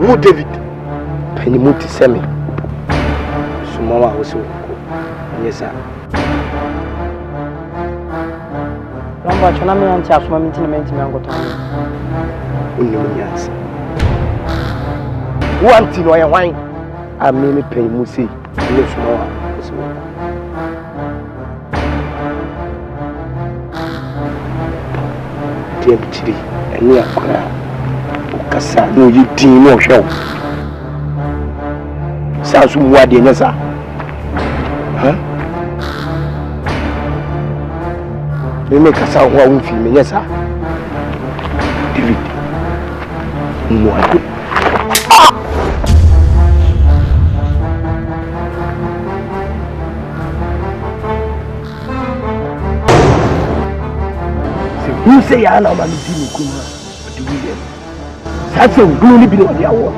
Who David? Pennymuti Semi. Sumawa also. Yes, sir. Lamba chonami anti asuma mintimenti mango tani. Unyunyas. One thing no wine. I mean Pennymusi. Yes, Sumawa also. Tempty and near crowd. Kasa no you team no show. Sounds what the answer. Huh? We make a sound one film, yes, sir. David. What? Who say I know my little Kuma? Do we hear? That's a really bit of the hour.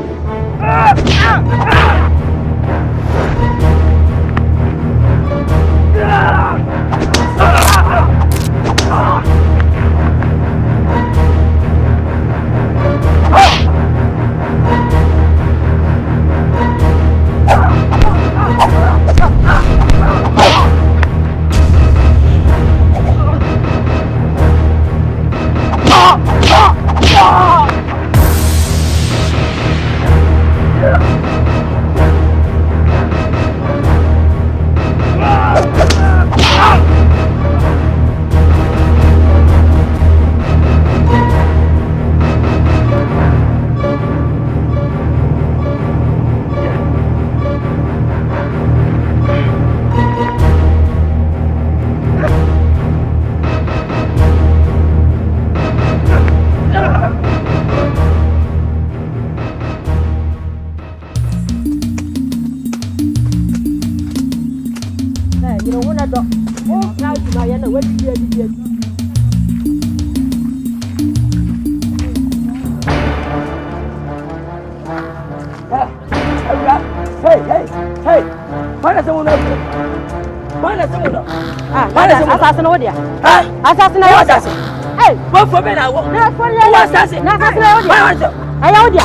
Assassin, hey, what for me now? Not for you, assassin. Not for you. I know you.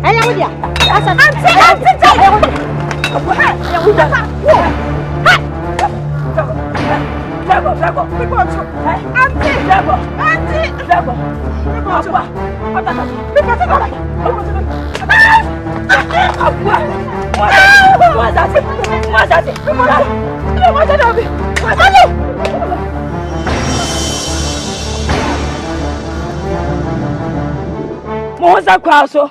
I know you. Moza kwaso.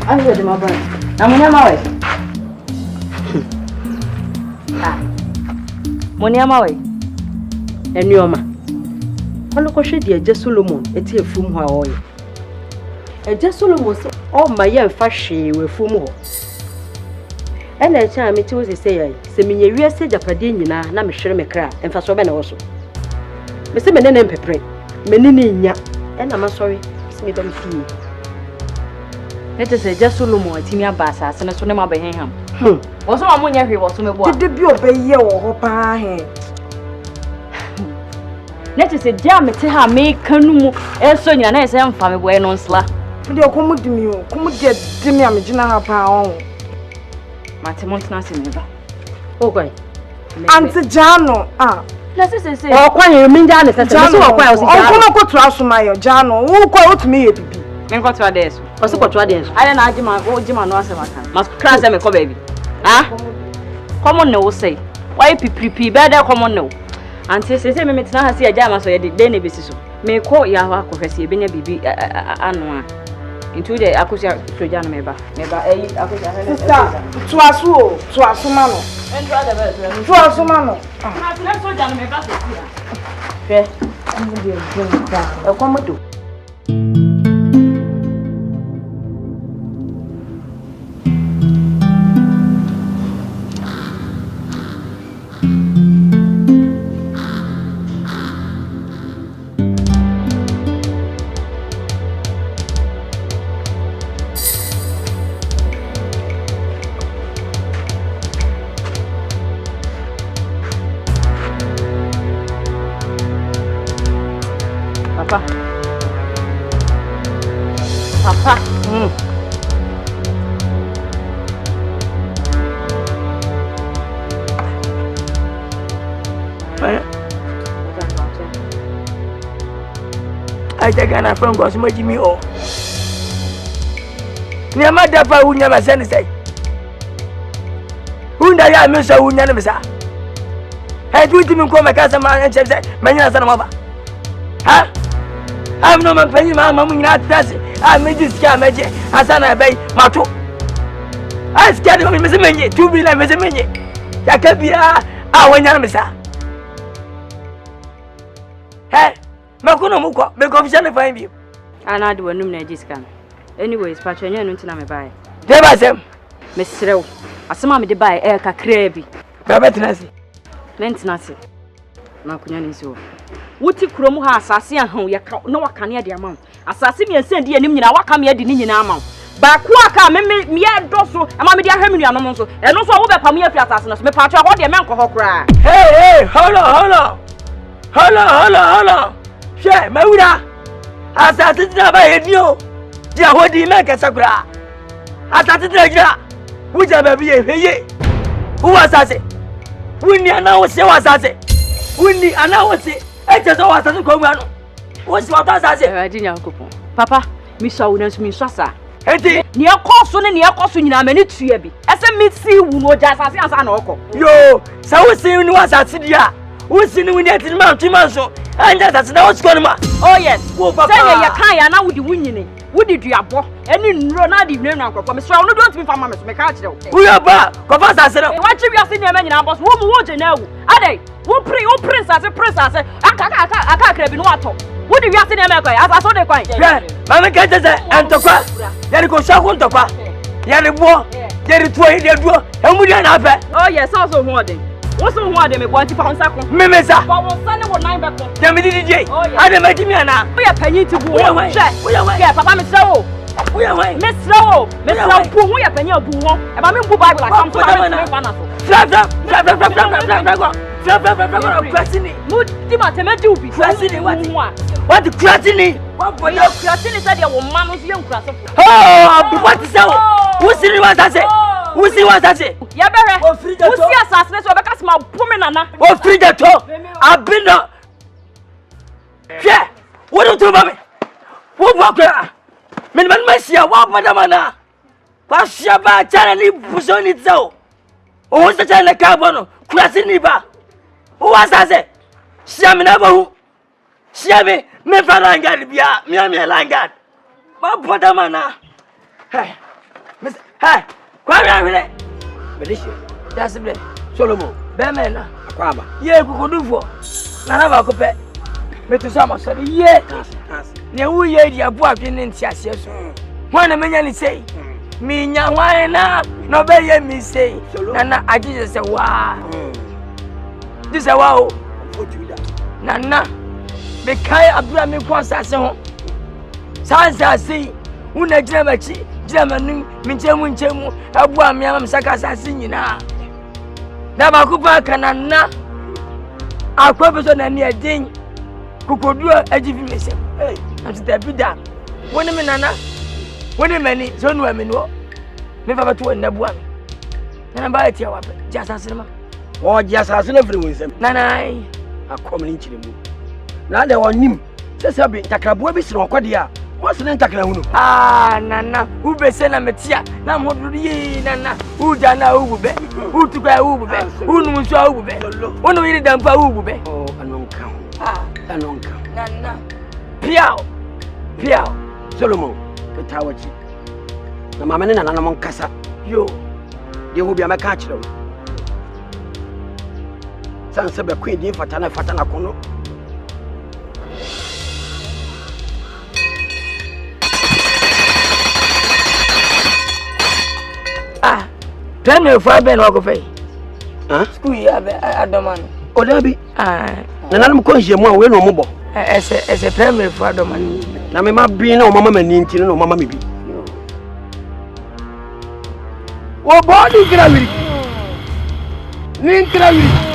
I heard my brother. I'm on my way. Money on my way. And your man. I look at you, just Solomom, a tear from her oil. A just Solomon, all my young fashion with fumo. And I tell me to say, Semi, you said Japadina, and I'm sure me cry, and for so many also. Mr. Menem Pepre, Menina, and I'm sorry, Smith don't feel. Let us say just Solomon, Timia Bassas, and a sonoma behind him. Also, I'm on your was to me. What did you obey your papa? Let us say, Jam, Tiha, make canoe, and Sonia, and I say, I'm family way on sla. They come with me, come with get Jimmy, I'm a general pound. Matamontas in never. Oh, boy. Auntie Jano, let's say, oh, quite you mean Janet, and Jano, I'm going to go to Asumaya, Jano, who quote me. Men got to others. What's what others? I don't know, Jim, oh, Jim, and Wasamakan. Must crash them a baby. Ah? Common no say. Why be better common no? And say, me now see a jam as I did, then a business. May call Yawa, Professor, being a baby, Anwa. Into the Akusia Trojan member. Never a to Asumano. And rather, to Asumano. Let's go down my back. Komodo. Papa. I take an phone call, making me all. Near my dapper, who never send say. Who I am, Mr. Who never saw. I do to me call my cousin and say, Many as a mother. Huh? I'm no man paying my mamma not fancy. I made this scam, Asane Bay, Mato. I scared of Miss Many, 2 billion Miss Many. That can be our Yamasa. Hey, Makuno Muko, make official find you. And I do a noon discount. Anyways, Patron, you're not to buy. There was him, Miss Row. As mamma to buy air crabby. Babatanasi. Lentinasi. Makunan is so. Wuti kromu ha asase ahon ye ka no waka ne de amam asase mi ense de anim nyina waka me de ni nyina amam ba ku aka me do so ama me de ahwem nuanom so eno so wo be pam ye fi asase no so me patro ho de me nko kra hey hold on she mawura asase ti ba edi o je ho di me ka sakura asase ti gira wuja ba bi ye heye wo asase wuni ana wo se asase wuni ana wo se just was a command. What's what I say? I didn't know. Papa, Miss Owners, Miss Sassa. Near Corson and near Corson, I'm a minute to be. As a mid sea, who know just as an uncle. Yo, so we see you was at Sidia. Who's in the United Mountain Manso? And that's no scholar. Oh, yes. Well, Papa, you can't now with the winning. Would you do a boy? And in Ronaldi, no, from Miss Round, don't be from Mamma's Mecatio. We are back. Papa, I said, what you are seeing a man in our boss, who would you know? Are they? Who pray, oh, princess, a princess, I can't be no water. What do you have in America? As I saw the coin. Mamma gets it and to cry. There goes Shakun to cry. There is war, there is 2 years, and we don't have it. Oh, yes, also more than. What's the one they want to pound second? Mimesa, Sunday or 9 back. Jamie, I don't make me now. We are paying to go away. Yeah, Papa, Miss Row. We are away. Miss Row, Miss Row, we are paying a boo. And I'm in Bible like I'm what the Cratini? What Cratini said your mamma's young class. Oh, what is that? Who's the what I say? Who see what I say? Yabere. Who see assassination or because my woman na? Oh, free the top. I've been up. Yeah. What do you do, mommy? What walk here? Minimum Messia, what madamana? What's your bad channel? Pushon it so. Who's the channel carbon? Crasiniba. Who was I say? Shaminabu. Shami, me for Langard, Bia, Miami Langard. What madamana? Hey, Miss, hey. Kwara Malaysia. That's it. Solomom. Bemena. Akwaba. Ye kukuduvo. Na na ba kope. Metu sama so ye. Ne wu ye di abu adwene ntiase so. Wana menya ni sei. Mi nya wan na no be ye mi sei. Na na agije se wa. This is wa o. Na na. Be kai abura me kwansa se ho. Sansa sei. Una jira bachi. German, Minchemu, Abua, Miam Sakasa singing. Nabakupa Canana. Our purpose on any thing. Kukudua, a given myself. Hey, I'm still be done. When a manana, when a many, so no women walk. Never to a Nabuan. Nana just as him. Or just as everyone. Nana, a common inch in the moon. Now there were him. Just a bit, Takabuabis or Quadia. What's the name? Ah, Nana, who be sent a metia, now what do ye, Nana, who dana ube, who to buy ube, who knows ube, one of you done by ube. Oh, a non count. Ah, a non count. Nana, Piao, Solomom, the tower chief. The mamma and Nkansah, you will be a catch them. Sansa Queen, Fatana Kono. Tell me for Ben Ogofe. School ya Adoman. Odabi. Na nam ko nhye mu a we no mo bo. Ese primary for Adoman. Na me ma bi na o mama mani nti no mama me bi. O body gravity. Ni gravity.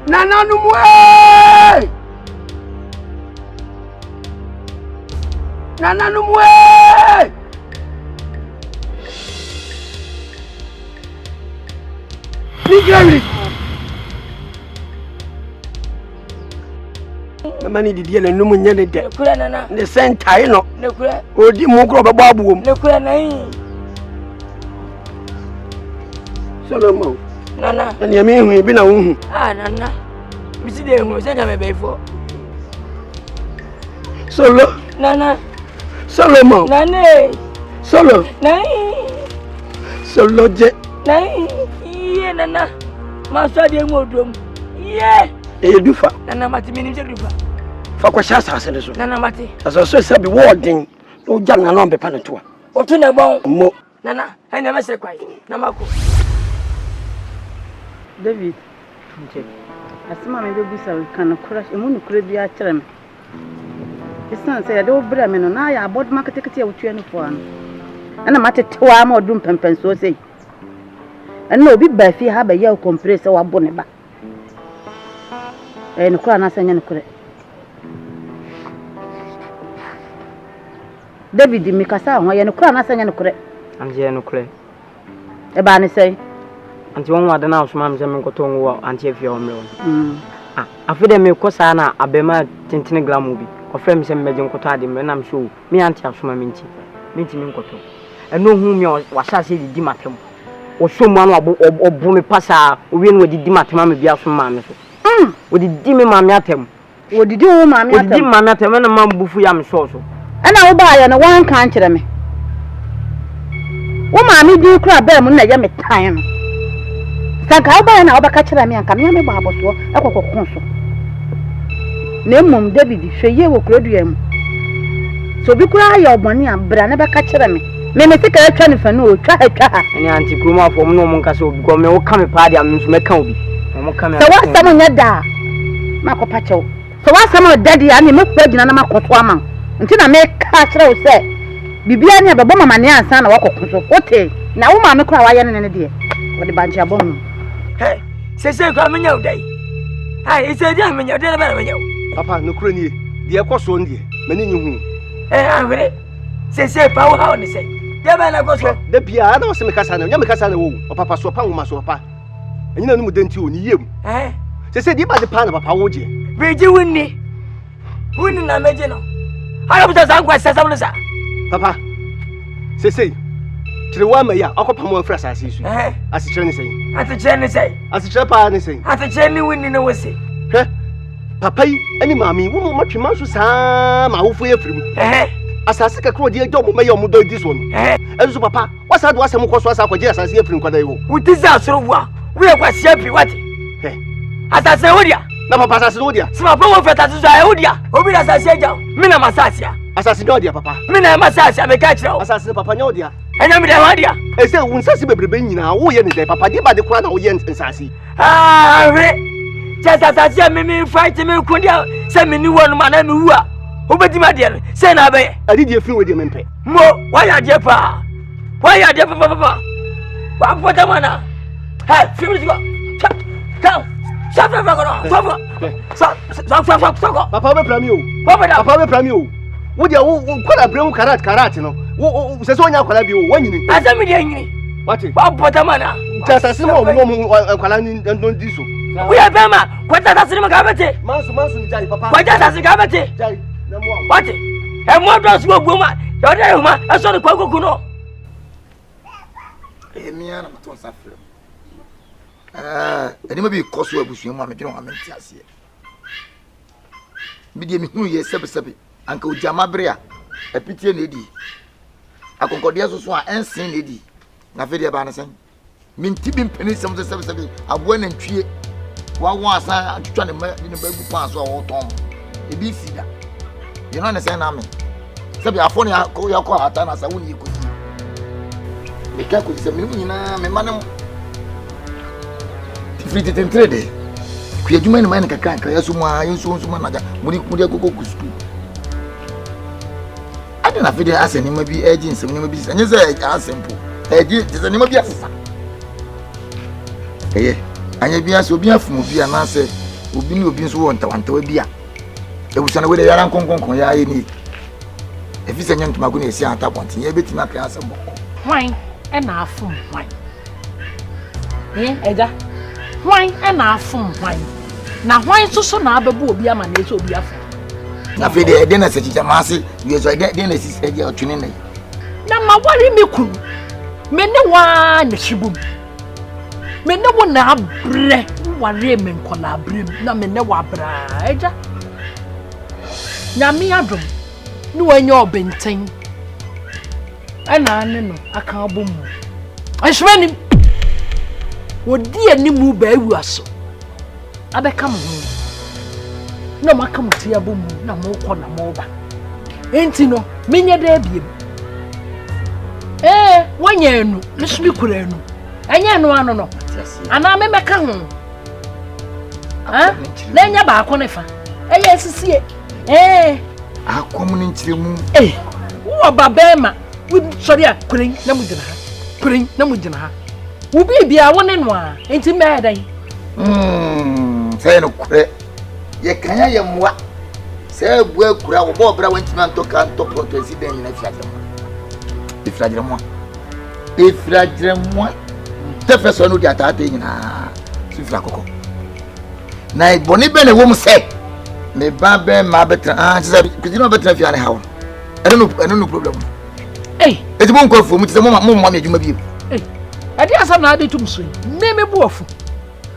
Nana numwe. Nana numwe. Ni gravity. Mani didi na numu nya de de. Kura nana. Ne sentai no. Ne kura. Odi mu kro bebo abuom. Ne kura nai. Solomom. Nana. Na ne me hu bi na wo hu. Nana. Bisi de hu se na me be fo. Solo. Nana. Solomom. Nana. Solo. Nai. Solo je. Nai. Iye nana. Ma so de mu odom. Iye. Dufa. Nana mati minim se dufa. Fa kwa sha sa se so. Nana mati. Aso so se bi warden. O jan na no be pa na to. O tu na bon. Mo. Nana, ai na mese kwai. Na mako. David. Okay. Asima me be busa kan kura e mu nukure bia kire me. Esan se ya do bra me no na ya abod market kete ya wutue no fo ano. Ana matetewa ma odum pempen so sei. Ana obi ba fi ha ba ya compress wa bo ne ba. Nukura na sanya nukure. David mikasa ho ya nukura na sanya nukure. Anje nukure. E ba ne sei. Anti won wada na osuma mse me nkoto nwo anti afia o mrewo. Afide me kosa na abema tintine glamu bi. Ofre me se meje nkoto ade mre na me show. Me anti asoma me nti. Me nti me nkoto. Eno hu me wa sha se didi matem. O show mu anu obu me pasa o wi no didi matem ma bia so ma me so. Odidi me maame atem. Odidi wo maame atem. Odidi maame atem na mambufu ya me so. Ana wo ba ya na wan kan kire me. Wo maame di kura ba mu na ya me tan no. Sanka wo ba ya na wo ba ka kire me anka me ba aboso ekokokon so. Na mmom David hweye wo kura dua mu. So bi kura ya oboni abra na ba ka kire me. Me sika atwa ne fa no o twa ha. Ani anti kroma fo mu no mo nka so obi go me wo ka me pa dia me so me ka obi. So what some nyada makopa chew. So what some daddy ani me kwa gina na makoto ama. Nti na me ka kire wo se bibia ne bebo mama ne ansa na wakokoso. Ote na wo ma me kura wa ye ne de. Wo de banche abom. Hey, se kwa menya udai. Ai se dia menya de na ba menya. Papa no kura nie. De ekoso ndie. Mani nyi hu. Ahwere. Se pa wo ha oni se. De ba na koso. De bia na wo se me kasa na. Nya me kasa na wo. Papa so pa wo ma so papa. Anyina no mu denti oni yem. Se di ba de pa na papa wo je. Beji wunni. Wunni na meje no. Ara buta san kwa sasa mo sa. Papa. Se kire wa ma ya akopam wa fra asase su. Asi kire ne sei. Ati kire ne sei. Asi kire pa ne sei. Ati kire ni wunni na wose. Hwe. Papa yi ani maami wo mo matwema so saa ma wo fo ye frim. Asase kakro de ejo mo me yo mo do dis one. Enso papa, wasa do asem ko so asa kwaje asase ye frim kwada yi wo. Utiza asoro wo a. We kwa siapi wati. Asase wodia. Na papa asase wodia. Sima pa wo feta so ya wodia. Obi na asase eja. Me na masase ya. Asase no dia papa. Me na masase me ka kire wo. Asase papa nya wodia. Enya me de wadia. E se wo nsase bebrebe nyina wo ye ne de papa di ba de kura na wo ye nsase. We. Just asase me fight me kundia se me ni wonu ma na me wu a. Obedi ma de se na be. Adi de fi wo de mempe. Mo, why ya de pa? Why ya de papa? Wa pota mana? Hey, finish go. Come. Stop. Papa be prami o. Papa be prami o. Wo dia wo kwala bremu karat no. Wo se so nya kwala bi o, wanyini. Asami de nyini. What? Wa pota mana? Just asimo mo kwala ni don diso. We are bema. Kwata tasiri makabete. Mansu ni jai papa. Kwata tasiri kabete. Jai. Na mo. What? E mo do so gboma. Yo de huma, e so ni kwagoku no. Emi ana maton safre. Eni ma bi koso abusuan mu amedwene ho amenti ase. Bi de mi hunu ye sebe anka ojama bere a apitie na edi. Akonkode so a ensin na edi. Na fe de ba na sen. Minti bi mpeni sebe abo na ntwie. Wa asa atwitwa ne ba gu pan so a wo tom. ebi sida you know understand na me say be afọ na ya ko ata na sa woni ko me ka ko se me nyina me manem tifriti tentrede ku adwuma ni man kaka ka yaso mu a yinso nso na ga muri akoko ku school ade na fide aseni ma bi eji nsem ni ma bi anye say asempo eji tese ni ma bi asesa anye bi aso obi afumu bi anase obi ni obi nso wonta wa bi a ebusa na we de yara nkonkon ya ye ni efise nya ntuma ko na esi anta pontin ye betima kan asembo hwan e na afum hwan eja hwan e na afum hwan na hwan so na abebu obi ama na eso obi afum na fe de na se chicha mase you so de na si eje otwene na na ma wari me kun me ne wa na shibum me ne wo na abre wari me nkola abre na me ne wa bra eja nyame adom ni wanya obenten ana ane no aka abomu ahwani wodi animu ba awu aso abeka mo na maka muti abomu na mo kọ na mo ba enti no menye da biem wanya enu lesumi kura enu anya enu ano no ana me meka ho na nya ba akọ ne fa eye sisie akom ni nchiremu wo babema we sorry a kurin na mujina ha wo bibia wo ne no a enti meedan say no kure ye kanya ye mwa say bu akura wo bo bra wanti man to kan to president ni na ifrajire mwa tefeso no dia taata nyina sifra kokko na iboni be ne wo mu say me ba be ma betra say kujino betra fi ane hawo eno no problem eti bon ko fu mu tse mo me adwuma bi ade asam na ade tum so me bu afu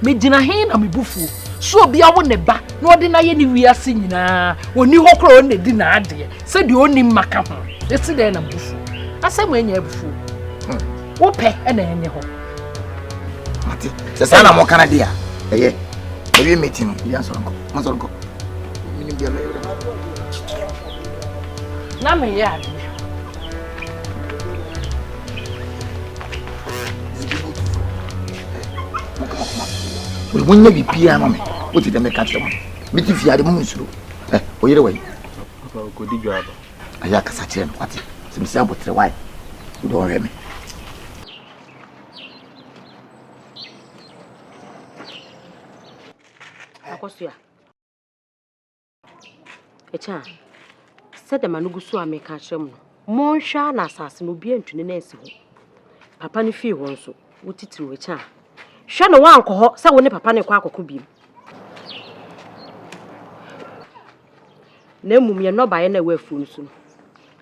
me gina hin na me bufu so bia wo ne ba na ode na ye ni wiase nyina oni hokro on ne di na ade se de oni maka ho eti de na bufu asam anya bufu wo pe na enye ho mate se sana mo kana dia ewe meeting no ya so nko mo so nko minim bia me na me ya we nya bi pia ma me o ti de me ka temo mi ti fiade mo nsuro o yere wai ko di dwa ba aya kasa kire no kwate se mi sia botre wai do hwe me akosua echa sede manugusu ameka kyerem no monhwa na asase no bia ntune na esi ho papa ne fie ho nso wotitiri echa hwa no wanko ho se wo ne papa ne kwa akoko biem na mum ye no bae na wafu nso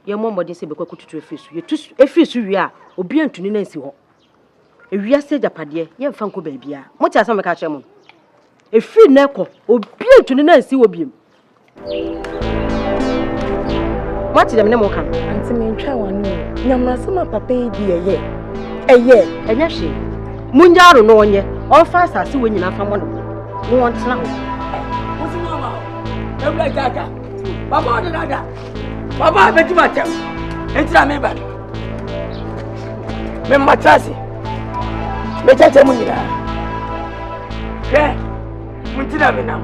ye momode se bekwa kututu efisu ye tusu efisu wi a obi antuni na esi ho ewia se japade ye mfa nko baabia mo tia se meka kyerem efi na ko obi antuni na esi wo biem mo tia me ne mo kan anti me ntwa wanu nyamra se ma papa yi di eye enya hwe munjaro no onye ofa asase we nyina fa mo no won tena ho usino ma ebla kaka baba ode dada baba beti matem entira me ba me matrasi me chacha mu nyina muntina me nam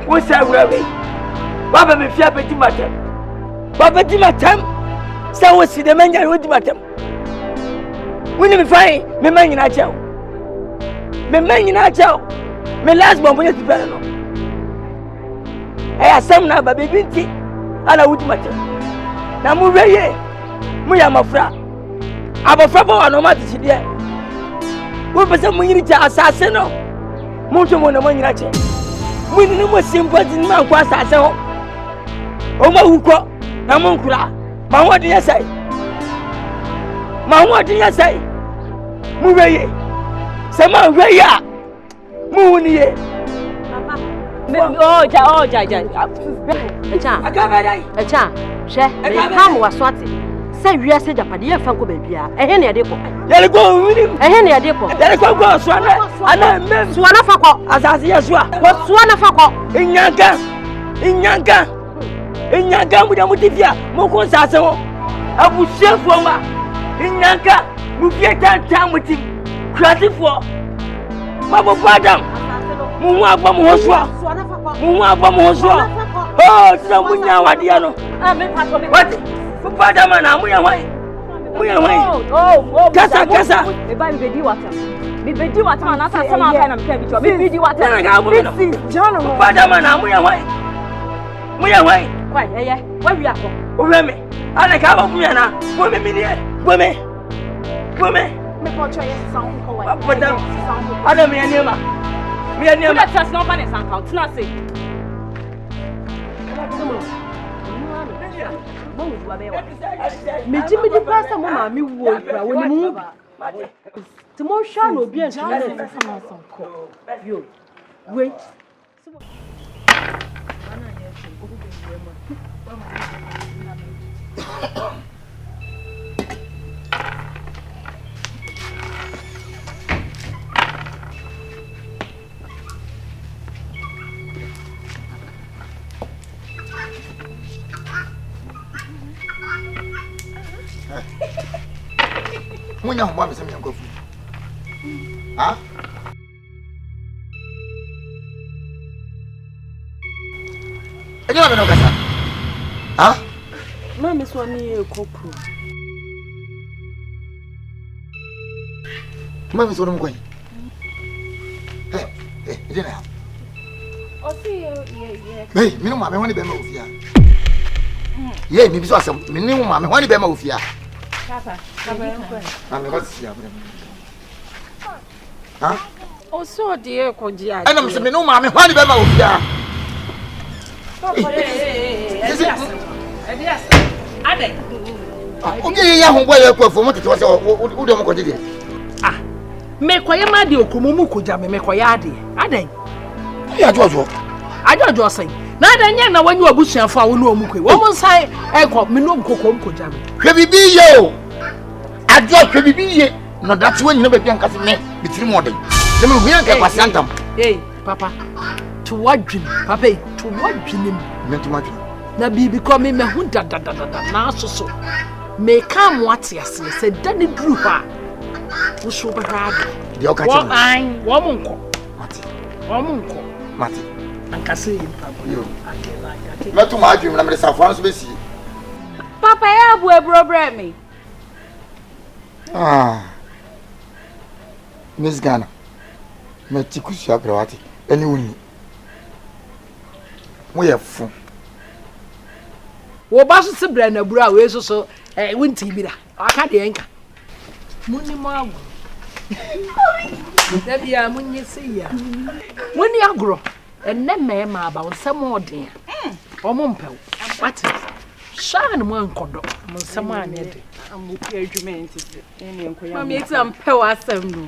wo sa wurabe baba me fia beti matem baba beti matem sa wo si de menya wo di matem wini mi fai me manyina chao me last bomb you tibere no asem na ba bebinti ana wudi matem na mu weye mu ya mafra abofra ba wa no ma tide wo pese mu yiri cha asase no mu nso mo na manyina che mu ni mo sympathy ni man kwa asase ho o ma wuko na mu nkura ma wodi yesai mu weye se ma weye a mu ni ye papa echa she me ham waswate se wiase japade ye fa nko baabia ehe ne yede ko yele ko wini ehe ne yede ko yele ko so ana mem suana fa ko asase ye so a ko suana fa ko inyanka Inyanka mudamutifia moko saso abushefo ma inyanka mufieta tamutim kratifo mabo adam mu agba mu hoso oh tira munya wadia no what fada mana muya hwan kasa me bedi wata na sa sama ka na mpe bicho me bedi wata na ga mu no fada mana muya hwan kwai yeye wa wi akọ ohwe ana ka ba fun yana wo me ni e wo me ko cho yes sound ko wa madam ana me ni ma that trust no pan san count na say me ji di pasta mo ma mi wo ipra wo ni mu ti mo sha no bi en ti na san ko yo wait Munya hwa bese myanko fu. Ha? Ejo na kasa. Ha? Mama so ni ekopro. Mama so no kwai. Ejena. Osi ye. Hey, minu mama wani be ma ofia. Ye, mi bi so asem. Minu mama wani be ma ofia. Papa. Mama ko sia bra. Ha? Oso de ko ji a. Ana mse minu mama wani be ma ofia. Ade. Oge ya ho boye ko fo mo tete wo se wo de mo ko jide. Me koye ma de okumu mu ko ja me koye ade. Ade. Ya jojo. Ajojo sai. Na ade nya na wanyi obusuafo a wo no omukwe. Wo mo nsan eko me no omkoko mko ja me. Hwe bibi ye o. Ajo hwe bibi ye. No that when you be nkase me bitiri mo den. Dem hu yan ka kwasantam. Hey, papa. To what dream? Papa, to what dream? Mentu ma dream. Na bibi ko me hu da na so. Me kam what yes say dani dru ha. Wo so be hard. Dey o ka chi. Wo mo nko. Mati. Ankase yi papa. Yo. Metu ma dream na me safan so be si. Papa ya bu ebrobre me. Miss Ghana. Me tikusu abrawati. Eni wuni. Mo ye fu. Wo ba so se bra na buru a we so wunti bi da. Aka de enka. Munni mo agu. Da bia munni se ya. Munni agro. Enne me ma ba wo se mo den. Omo mpew. What? Shan mo ankodo. Mo se mo anede. Amu pe adwuma ntisi. Eni enkoya. Mama eti ampew asem no.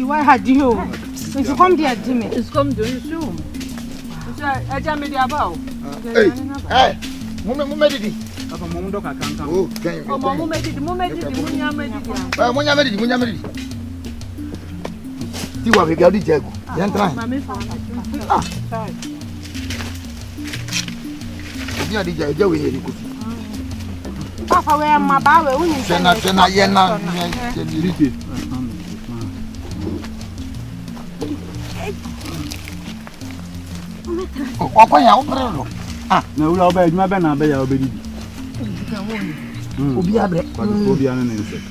Why had you? If you come there, Jimmy. It's come to you soon. I jam me about. Hey, Mumma didi. Papa mo ndo ka kankan. Oh, thank you. Oh, Mumma didi, munya medidi. Munya medidi. Ti wa be gadi jago. Yan try. Mama fa. Sorry. Ni adi jago we ni kofi. Papa we am ba we uni. Sena yena ni rite. Okwanya obrelo. Na ula oba eduma be na be ya obedidi. Obi abre. Obi anu ne nse.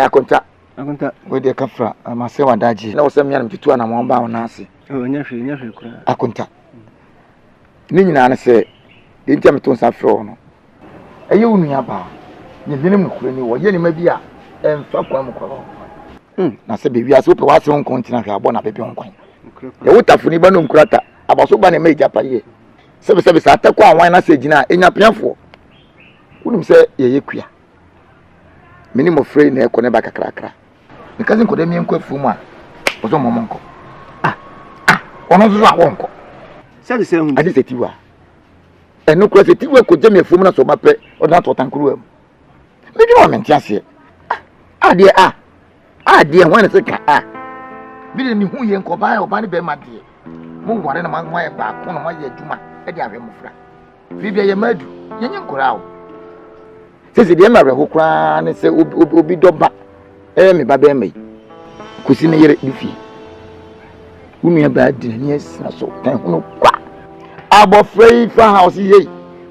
akonta akonta we de kafra amase wadaji na wo se mia mpitu na mo ba wona ase nya hwe kura akonta ni nyina na se enti ameto nsa fro no eye wonu ya ba ni binim no kura ni wo ye ni ma bi a emfa kwa mu kwa na se be wi ase wo pe wa se won kontina hwe abo na be bi won kwan ye wutafu ni ba no nkurata abaso ba na meja pa ye sebe sa atakwa anwan na se gina enya piafo wonum se ye kua mini mo free na ekone ba kakrakra nkazi nkode mi enko afu mu a ozo momonko ono zo awonko sebe se hu adi setiwa eno kura setiwa ko je mi afu mu na so mape o na to tankuru am mi di o menti ase ade ho na se ka bi ni hu ye nko ba oba ni be ma de mo ngware na ma ye ba ko na ma ye adwuma e de ahwe mo fra bibia ye madu ye nyen kura o sisi de ma reho kura ne se obi doba me ba be mai kusi ne yere difi unu ya ba di ne esa so tan hunu kwa abofrei fa house ye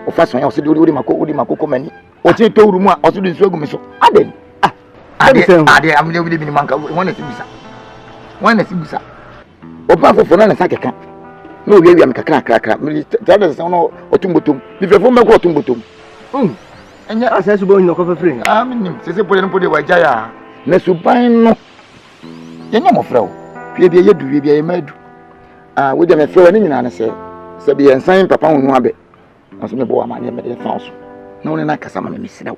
o fa son ya o se de odi makoko mani o ti to wuru mu a o se de nsu agu me so aden ade amle bi ni manka wona se bisa opa fofo na sa keka na owie wi am kakra mi tada se no otumbotom bi fefo me ko otumbotom enya asasu bo nyino ko fefre minim se pole no pode waja ya na suban no yenya mo frɛ wo hwe bia yedu hwe bia ye madu wo de me frɛ wo ni nyina na se bi ensan papa hunu abe aso me bo amane me de fa so na woni na kasa ma me misira wo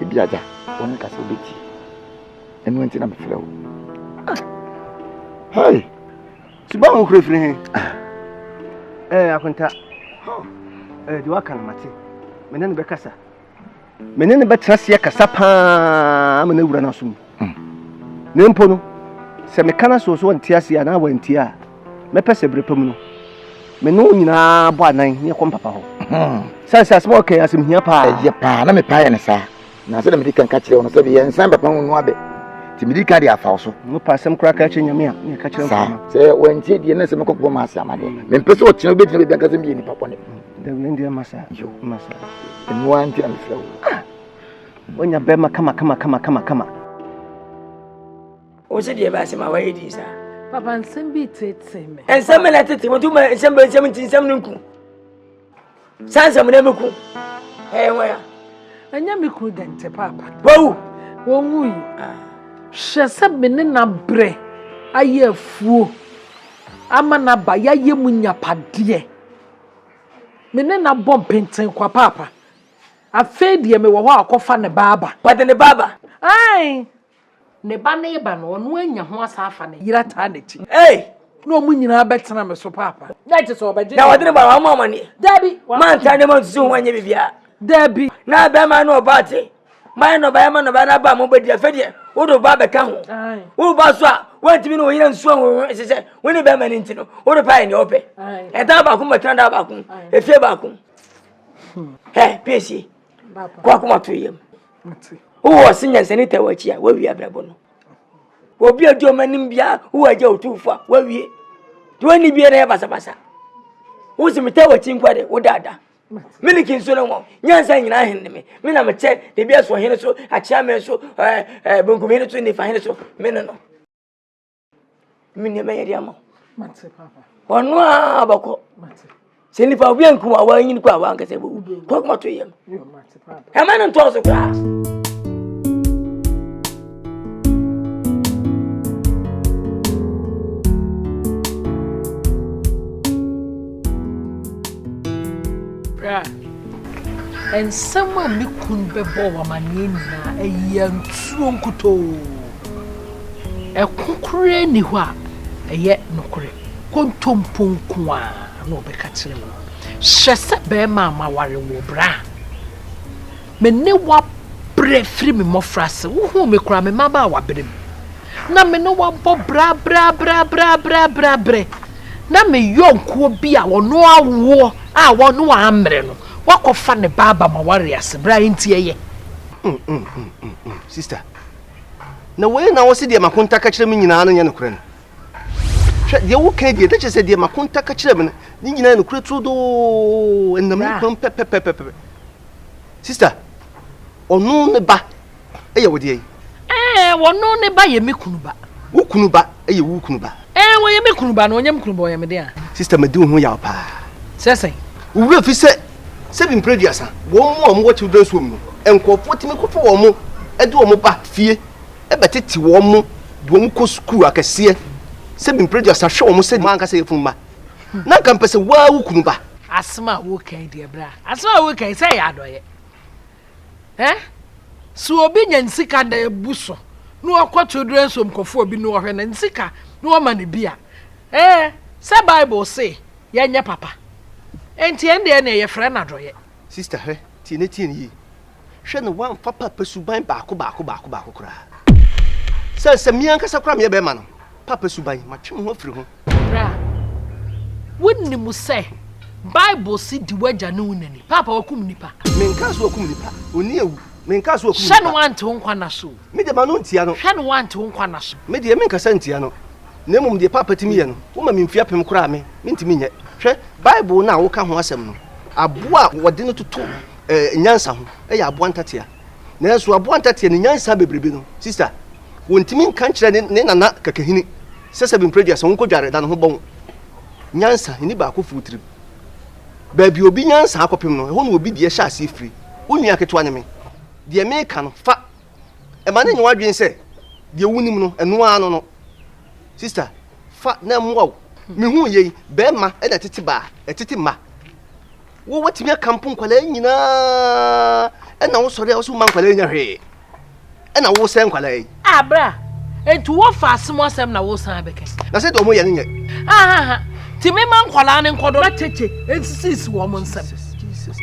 e bia ja woni kasa obeti enu enti na me frɛ wo hey siba wo krefre he akonta di waka na mate menene be kasa menene be trase kasa pa ma na wura na so mu ne mpo no se me kana so ntia sia na wantia me pese brepam no me no nyina bo anan ne kom papa ho sansa asmo okay asim hia pa ye pa na me pa ye ne sa na se de me dikan ka kire wono se bi ye nsan papa hunu abe ti me dikan dia fa so no pa sem kra ka kire nyame a ne ka kire mama se wantie die ne se me kokko ma ase amade me pese o tino be tino be ka se bi ni papa ne de ne ndia masa yo masa enu anti am flew onya be ma kama o se die ba se ma wa yedi sa papa nsem bi tete me ensem na tete mo tuma ensem nku sansa mo na meku wa ya anya me ku dente papa wo wonwu yi hwese me ne na bre ayefuo ama na ba yaye mu nyapade me ne na bom penten kwa papa afedie me wo ho akofa ne baba kwade ne baba ai ne ba ne ba no no anya ho asafa ne yira ta na chi no mu nyina betena me so papa that is obaje na wadene ba wa mama ne dabi man ta ne man su ho anya bibia dabi na ba ma no baate man no ba ma no ba na ba mo bedi afedie wo do ba be ka ho wo ba so a wantimi no yira nsu ho sese woni ba ma ne ntino wo do pa ne ope eta ba ku matran da ba ku efie ba ku pesi kwa kuma to yem wo sinya senita wachi a wawi abrabo no obi adu manim bia wo aja otufa wawie to ni bia na basa wo simita wachi nkwade wo dada miliki nso no mo nyansa nyina henne me na me che de bia so hene so achia me so bonkumi ne so ni fa hene so me no me ne me yedi ama mate papa ono abako mate seni fa obi anku awa yin ko awa nkase bo ko kuma to yem yo mate papa e ma no to so kwa and someone me kun bebo wa manina eyantuo nkuto e kokure ni ho a eye nokure kontomponko a no be ka kire mo hyese be ma ware wo bra me ne wa bre firi me mofrase wo hu me kura me maba wa bre na me no wa bo bra na me yonko bi a wono awo a wono amre no wakofa ne baba ma ware ase bra ntie ye sister na we na wo se de makonta ka kire me nyina no nya no kure no hwe de wo kan de tache se de makonta ka kire me ni nyina no kure trudo enam ni kon pepe sister onu ne ba eye wo de wono ne ba ye me kunuba. Wo kunuba eye wo kunuba. Wo ye me kunuba no onyam kunuba ye me de a. Sister me do ho ya pa. Sese. Wo fi se bi mprediasa. Wo mo wo children so mu. Enkofo timi kofo wo mo e de wo mo ba fie. E beteti wo mo do mo ko school akese. Se bi mprediasa hwe wo mo se man ka se yefuma. Na kan pese wa wo kunuba. Asma wo kan de bra. Asma wo kan se ya adoye. So obi nya nsika da ebuso. No akwa children so mkofo obi no hwe na nsika no ma ne bia. Se Bible say ya nya papa. Enti ende na ye frɛ na doye. Sister he, tie yi. Hwe no wan papa pesuban baako kra. Se mi ankasa kra me be ma no. Papa suban ma twe ho afiri ho. Bra. Wonni mu say Bible si di waja no unani. Papa wakum nipa. Me nka so wakum nipa. Oni ewu. Me nka so wakum nipa. Hwe no want ho nkwa na so. Me de ma no ntia no. Hwe no want ho nkwa na so. Me de me nkasa ntia no. Na mum de papa timi ye no. Wo ma me mfia pem kra me. Me ntimi nye. Hwe Bible na wo ka ho asem no. Aboa wode no toto nyansa ho. Ya aboa ntatia. Na so aboa ntatia ne nyansa bebrebe no. Sister, wontimi nka nkyere ne nana kakahini. Sese bi mpredia so nko dware da no ho bon. Nyansa ni ba ko futiri. Baby obi nyansa akopem no ho no obi de hye ase firi onua ketwa ne me de me ka no fa e ma ne nwa dwen se de wunim no eno ano no sister fa na mwo me hu ye be ma e da tete ba e tete ma wo watimi akampo nkwala nyina e na wo sore wo so ma nkwala nya hwe e na wo se nkwala yi abra entu wo fa asemo asem na wo san abeke na se do mo ye ne nye Timi man kwala ne nkodo cheche ensisi wo mo nsem. Jesus.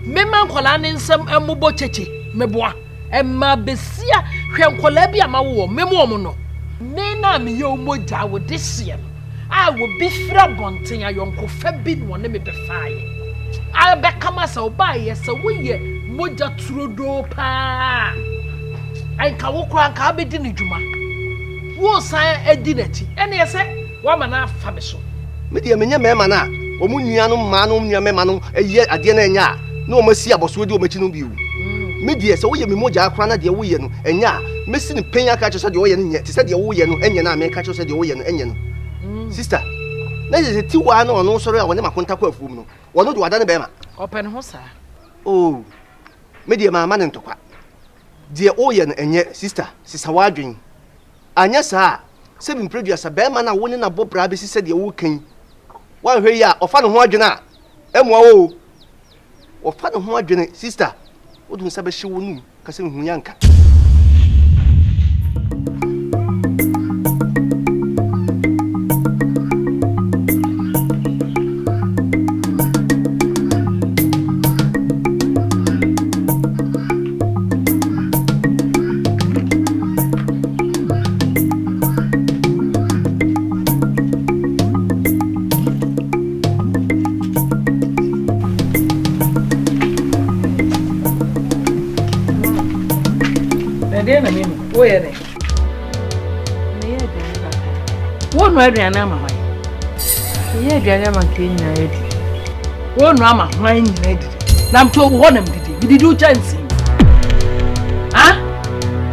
Me man kwala ne nsem emubo cheche meboa. Emma besia hwe nkola bi amawo me mo no. Ne na me ye omoja wo desie. A wo bi fra bonten ayonko fa bi no ne me befaaye. A be kama sa obaye sa wo ye moja turodo pa. Ai ka wo kura ka be di ne dwuma. Wo san edi nachi. Ene ye se wa mana fa be so. Me de menye mema na omu nuanu ma no nua mema no eye ade na enya na o masi aboso de o machi no biu me de se wo ye memoja akra na de wo ye no enya mesi ni penya ka cho de wo ye no nye te se de wo ye no enya na me ka cho de wo ye no enya no sister na je ti wa na ono soro ya woni makonta kwa afuum no wono de wada ne be ma open ho sa oh me de ma ne ntokwa de o ye no enye sister sisa wa adwen anya sa se bi producer be ma na woni na bobra be sise de wo kan wan hwe ya ofa no ho adwene a emwa wo ofa no ho adwene sister wodun sabe hye wonu ka se hu yanka Wonu aduane ama hwan. Ye aduane ama Kenya edi. Wonu ama hwan nyina edi. Na mto wo nam didi. Didi u chance.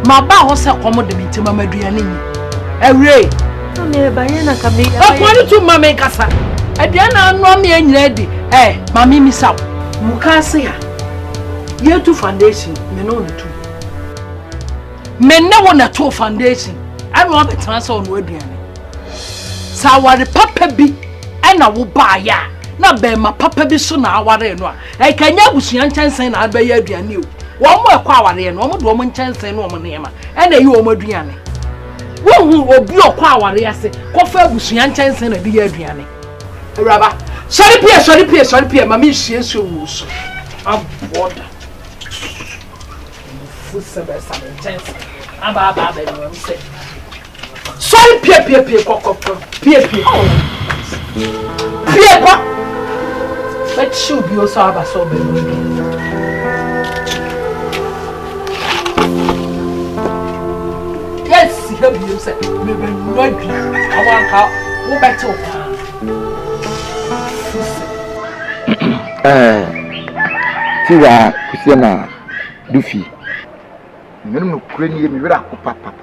Ma ba ho se komo de mitima maduane ni. Awre. No me ba ye na ka me. Akwani tu mama kasa. Aduane anu am ye nyina edi. Mama mi saw. Mukase ha. Ye tu foundation me no tu. Me na wo na to foundation. Anu abetan se onu aduane. Sawari papa bi na wo ba ya na be ma papa bi so na aware no a kanya busuan chansen na ba ya aduane o wo mo ekwa aware no wo do mo chansen no mo neema na yi wo mo aduane wo hu obi okwa aware ase ko fa busuan chansen na bi ya aduane awraba sorry pie ma mi hie so wo so aboda fu sebe sa chansen aba no am say sorry pie kokko pie kwa but should be also aba so be yes he be you say me be no adwi awanka wo beto tiwa kusiana dufi Minimum Ukraine, Mira, papa.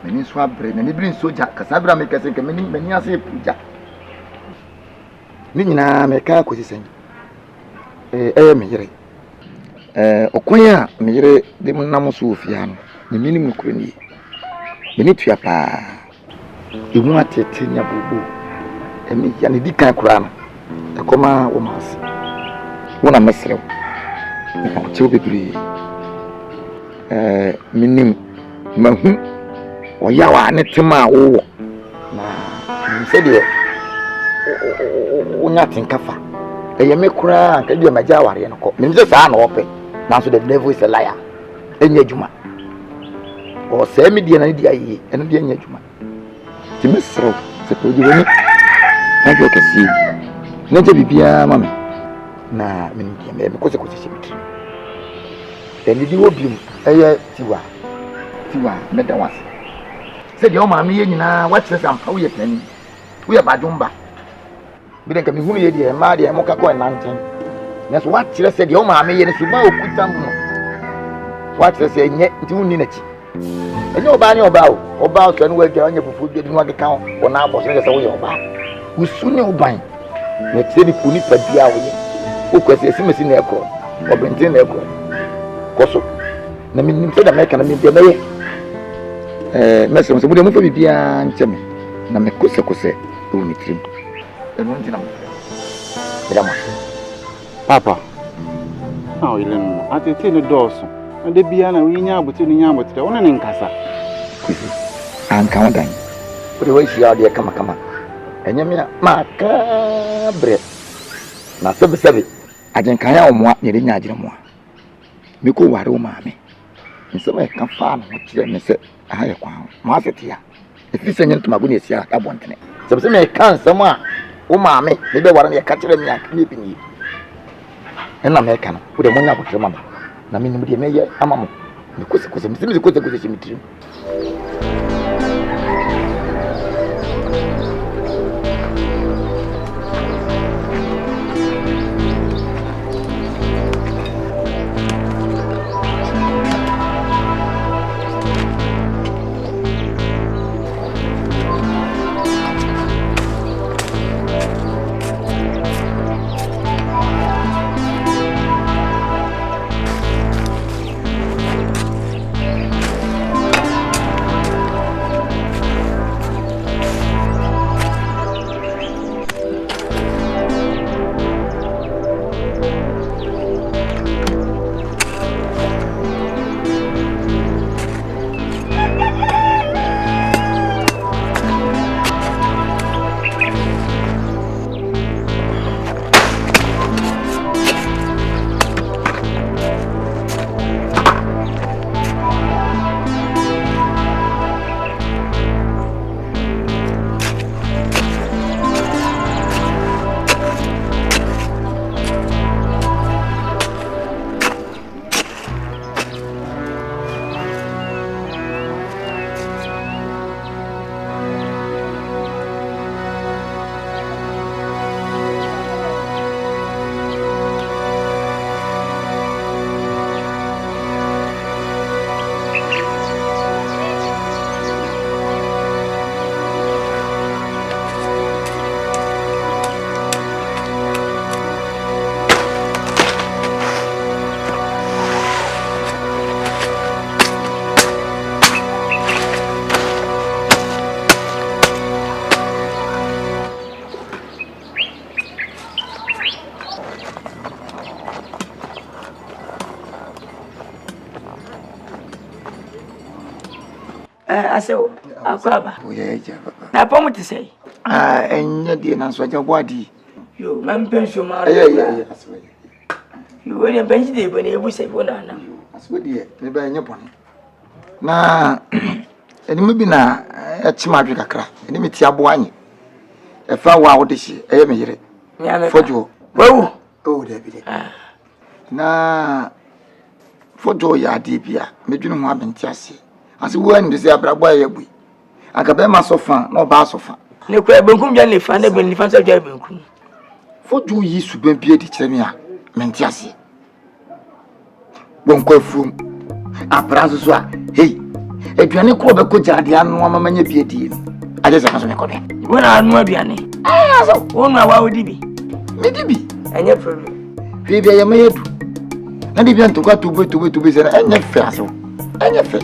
Many swab brain, and even soldier, Cassandra make us many as a puja. Nina make a acquisition. Mire. Okoya, Mire, the Namosufian, the minimum Ukraine. You need to apa. You want to tell your boo. And me, and the can cram. The coma woman's. One a messer. To be minim mahu oyawa ne tema wo na se de onya tinkafa eye me kura ka de maja ware no ko nim se sa na ope na so the devil is a liar enya juma o se me de na de ayi eno de enya juma ti mesro se ko di woni na jo kasi na je bibia mama na minim de me ko se chimiti eni di obium eye tiwa meda wase se de o ma me ye nyina watre sampa wo ye pani wo ye badumba bi den ka mi hunu ye de ma de mo ka ko nanten na so watre se de o ma me ye ne so ba okutam no watre se nye nti hunu na chi enye oba ne oba o so ne wadwa onye fufu bi de no akeka wo na abo so ne se wo ye oba usu ne oban na tire ni puni padia wo ye o kwese esimesi na ekro obenten na ekro koso na minim se da meka na mbi na ye mesem se bude mo fa bibia ncheme na mekose o ni trim eno ntina mo ida mo papa ah ilen atete no doso ade bia na winya abote ni nya abote wona ne nkasa anka wadan bude we shi ade kama enye me maka bre na sebe ajenkan ya omoa ne nya agire moa meko ware o maame nsema ka fa na kire me se aha kwa mo afetia efise nyento mago ne sia abontene sebe se me ka nsem a o maame me be ware ne ka kire me aka me bini ena me ka no wo de mo nya botre mama na me nim de me ye amamo me kose me kose chimitiri Aso akwaba. Oyeja Na pomo ti sei. Enye die na so aja boadi. Yo, man pension ma. Aso. Yo, we pension de bone ebu sei bona na. Aso die, me ba enye bone. Na eni me bi na echima dwe kakra. Eni me ti abo anyi. E fa wa wo de hye, eye me yire. Fojo. Wewu. O de bi de. Na fojo ya de bia, me dwene ho abenti ase. Asi wo ani de se abrabo aye bui. Akabe ma sofa na oba sofa. Ne kwa benkum bia ne fa na ben fa sa dwa benkum. Fojo yi suban bia di kire me a menti ase. Bonko fum. Apranzo so a. Hey. Aduane ko be ko jade anu amamanya biedie. Aje se maso me kode. Wona anu aduane. Ah so. Wona wa odi bi. Me di bi. Enye problem. Hwe bia ye mayedu. Na di bia ntokwa tube se na enye fe aso. Enye fe.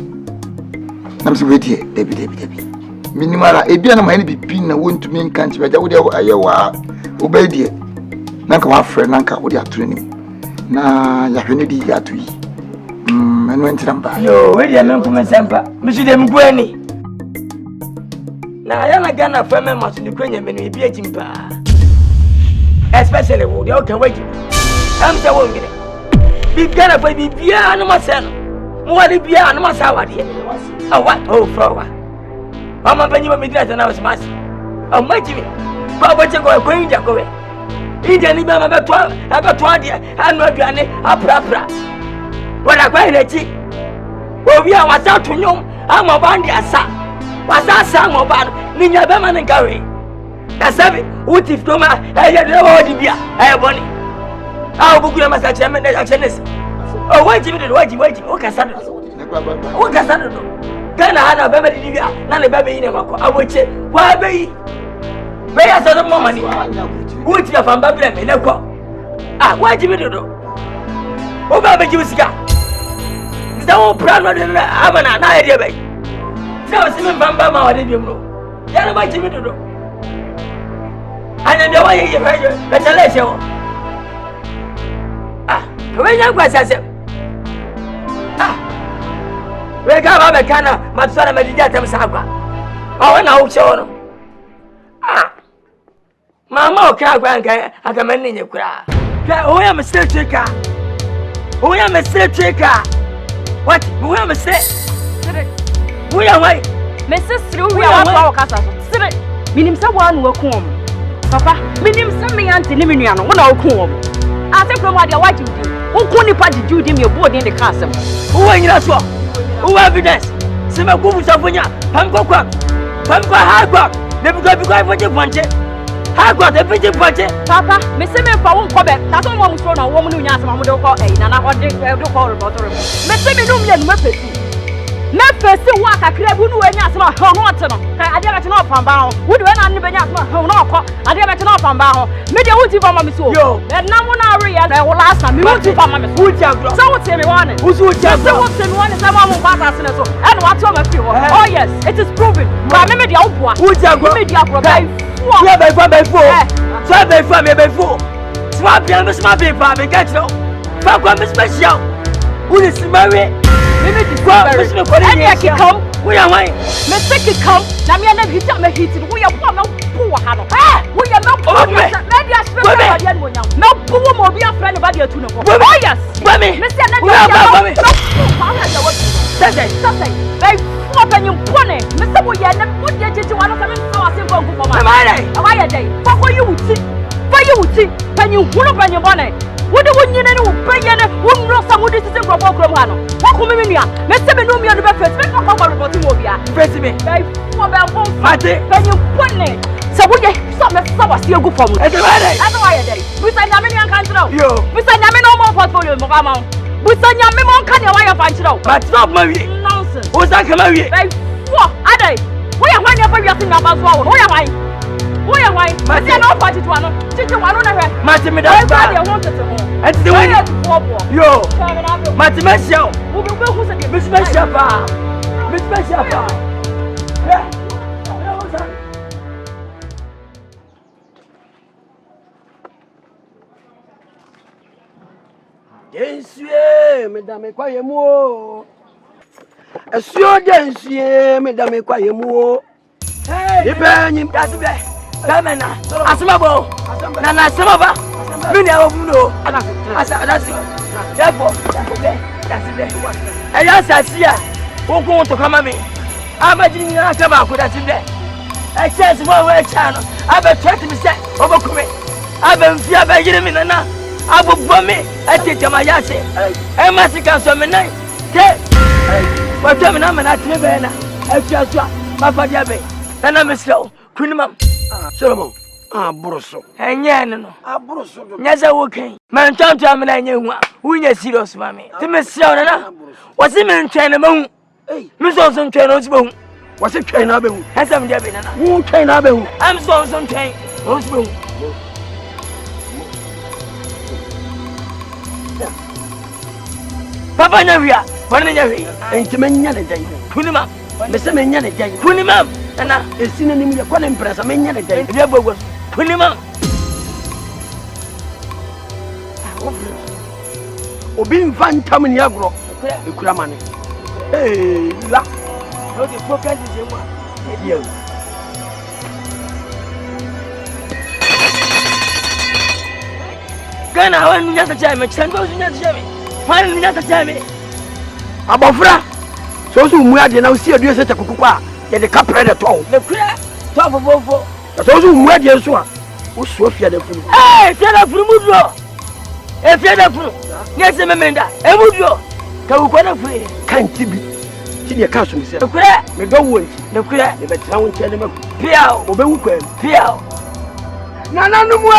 Nam se wedi debi. Minimara ebia na ma ne bibi na wontumi nkanche baja wo de aye wa obedie. Nanka wa frɛ nanka wo de atoro nim. Na ya hwe ne di atu yi. Enu entiramba. Yo, we dey men kuma sempa. Mi su dem guani. Na ya na Ghana fa me maso ni kwanya me no ebi agimpa. Especially wo dey o kan waji. Am say wo ngire. Bi Ghana fa bi bia no ma se no. Mo wa de bia no ma sa wa de. Awa, oh frowa. Mama banyi ma midira na was mas. O maji mi. Ba ba che ko inja ko we. Inja ni ba ma be to de anu aduane aprapra. Wala kwa hirechi. Obi a wasa tunyom ama bandi asa. Wasa asa mo ba ni nya be ma nkawe. Na sabi uti ftoma eye de wo di bia eye boni. Ah obuku na masa cheme na achenesi. Oh waji o kasado. O kasado do. Kana hana be di bia na le be yi ne mako aboche. Wa be yi. Be ya so mo mani. Uti afa mba bia me ne ko. Ah waji mi do. O ba be ji usika. Dawo prano de abana na ide bai. Dawo simi bamba ma wade bi mu. Ya na ba jimi dodo. Anya de wa ye faje, be tele se wo. Ah, we nya kwa sase. Ah. We ga ba be kana ma tsara ma dija tem sa kwa. O na wo che wono. Ah. Mama o ka kwa nka aka man ni nyekura. O ya me straight trika. O ya me straight trika. What? We am say. We are why? Mrs. We are our casa. Minim say one wo kom. Papa, minim say me auntie ni menua no, wo na wo kom. I say from what you do. Who ko nipa di Judy me board in the castle. Who anyira so? Who evidence? Se me ko busa fonya. Pam ko ha kwa. Ne bi ko foje ponche. Ha kwa de foje ponche. Papa, me say me fa won ko be. Na so mo so na wo mu nya asema mo de ko na na ode do ko report. Me say me no me no me pesi. Me pesi wa kakra bu no anya asema ho no ote no. Ka ade beti no pamba ho. Wo de na ne benya asema ho no ko. Ade beti no pamba ho. Me de wuti fa ma me so. Me na mo na re ya wo last time me wuti fa ma me so. Wuti agro. So wuti me wane. Wuti agro. So wuti me wane say mo ba ta sene so. And what to me fi ho. Oh yes, it is proven. Ba me de oboa. Wuti agro. Me de agro. Yeah, by four. So by four. Swap ya miss my paper, me get you. Fuck what miss special. Who is married? Me the go, miss me for the come. We are wine. Me take it come. Na me na hit me hit. We are poor, no poor hano. We are not poor. Me dia spend my dia mo nyam. No poor mo be a friend about your tuno. Oh yes. Me say na dia. Say. They fuck and you pone. Me say we are na put dia jeje wan so me so asen go for ma. Why are they? For you wuti. For you wuti. When you huno when you bonnet. What do you need to pay and who knows some of this is a proper cromano? What come in here? Let's say no me on the breakfast. Make a cover about Timobia. Face me. For about Fatty. When you put it. So we get some still good for me. That's why I day. We say Yaminian can't know. You. We say Yamin no more portfolio, Mama. We say Yamin can you wire find you out. But not marry. Nonsense. Who's that come marry? What? Are they? We are one of your thing about swallow. Who am I? Who am I? But you're not party to one. Did you want to have? Matty, that's why I wanted to home. And the way yo, Matty, Michelle. Who will say Miss Michelle? Miss Michelle. Yes, mesdames, croyez-moi. Est-ce que mesdames, croyez-moi? Hey, Ibrahim, that's it. Damena, Asamabo, Nana Samaba, Mini Abuno, that's it. Therefore, that's it. And yes, I see ya. Who go to come at me? I'm imagining you come out with that in there. I says one way channel. I've been trying to be set over Kume. I've been fear by Yemenana. I will bomb me. I take my yassi. I must come some night. What time I'm not living? I just my father, and I'm a slow. Solomom, Abroso. Enye Abroso. Nyasa wokan. Man tonto amena enye hu a. Wunya serious mami. Ti me sia ona na. Wose me ntwen na mahu. Me so ntwen na osibo hu. Wose twen na behu. Hasam dia be na. Wo twen na behu. Am so ntwen. Osibo hu. Papa nyawia. Bana nyawi. Enti menya ne dan. Kunima. Me se menya ne dan. Kunima. Na esina nim ye kwa ne mpresa menya ne dan. Dia bogwo. Kunima. Obi mfa ntam ne agro. Ekura mane. La. No the focus is in one. Yeah. Gana wan nya ta jame, chango nya ta jame. Wan nya ta jame. Abofra. So mu ade na usi adue se takukukwa. Ye de kapre de to. Le kura. To fofofo. So mu ade so a. Wo so fia de funu. Fia da funu mudro. Fia da funu. Nya se memenda. Mudro. Ka wo kwana funu. Kan tibi. Ti de ka so mi se. Le kura. Me do wo nti. Le kura. Me be tra wo nti de maku. Piao. Obewu kwam. Piao. Nana no mo.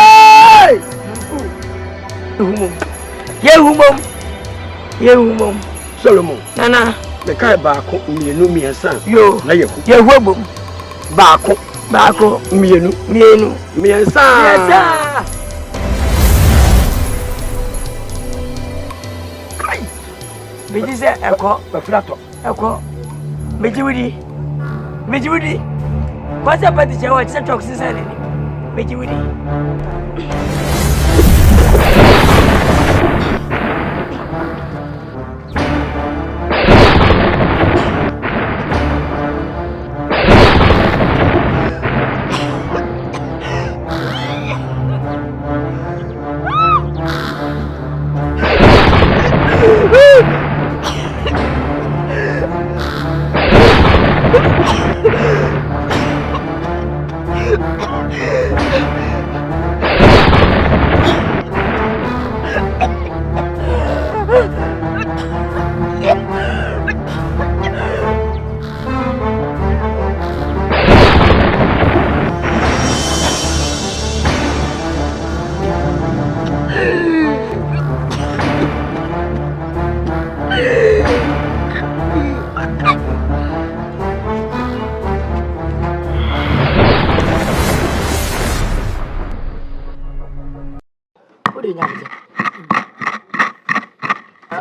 Yehumom. Solomom. Nana. Me kai baako mienu miensa. Yo. Na yehu. Yehuobom. Baako mienu miensa. Kai. Beji se eko. Bafrato. Eko. Beji wudi. Kwasa pati chawa chisa toksi sana ni. Beji wudi.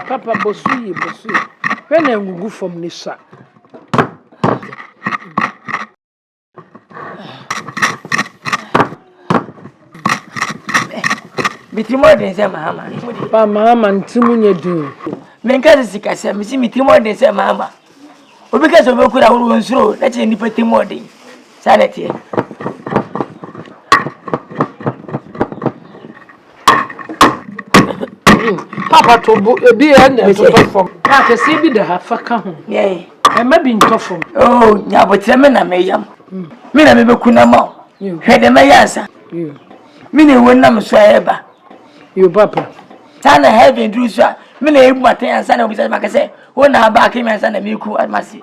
Papa bosu. When I ngugu from Nisa. Mitimo de se mama. Pa mama ntimu nyedu. Menka sika se misi mitimo de se mama. Obi ka so be kura huru nsuro na che nipa timo de. Sana tie. Papa tobo ebi e na to from. Pa ke se bi de ha fa ka ho. Yeah. E ma bi nto from. Oh, nya botre me na meyam. Me na me be kuna ma. Hede me yansa. Me na wonnam so eba. Yo papa. Sana heaven do so. Me na ebu maten yansa na obi say maka say, "Wona ba ka me yansa na me ku amasi."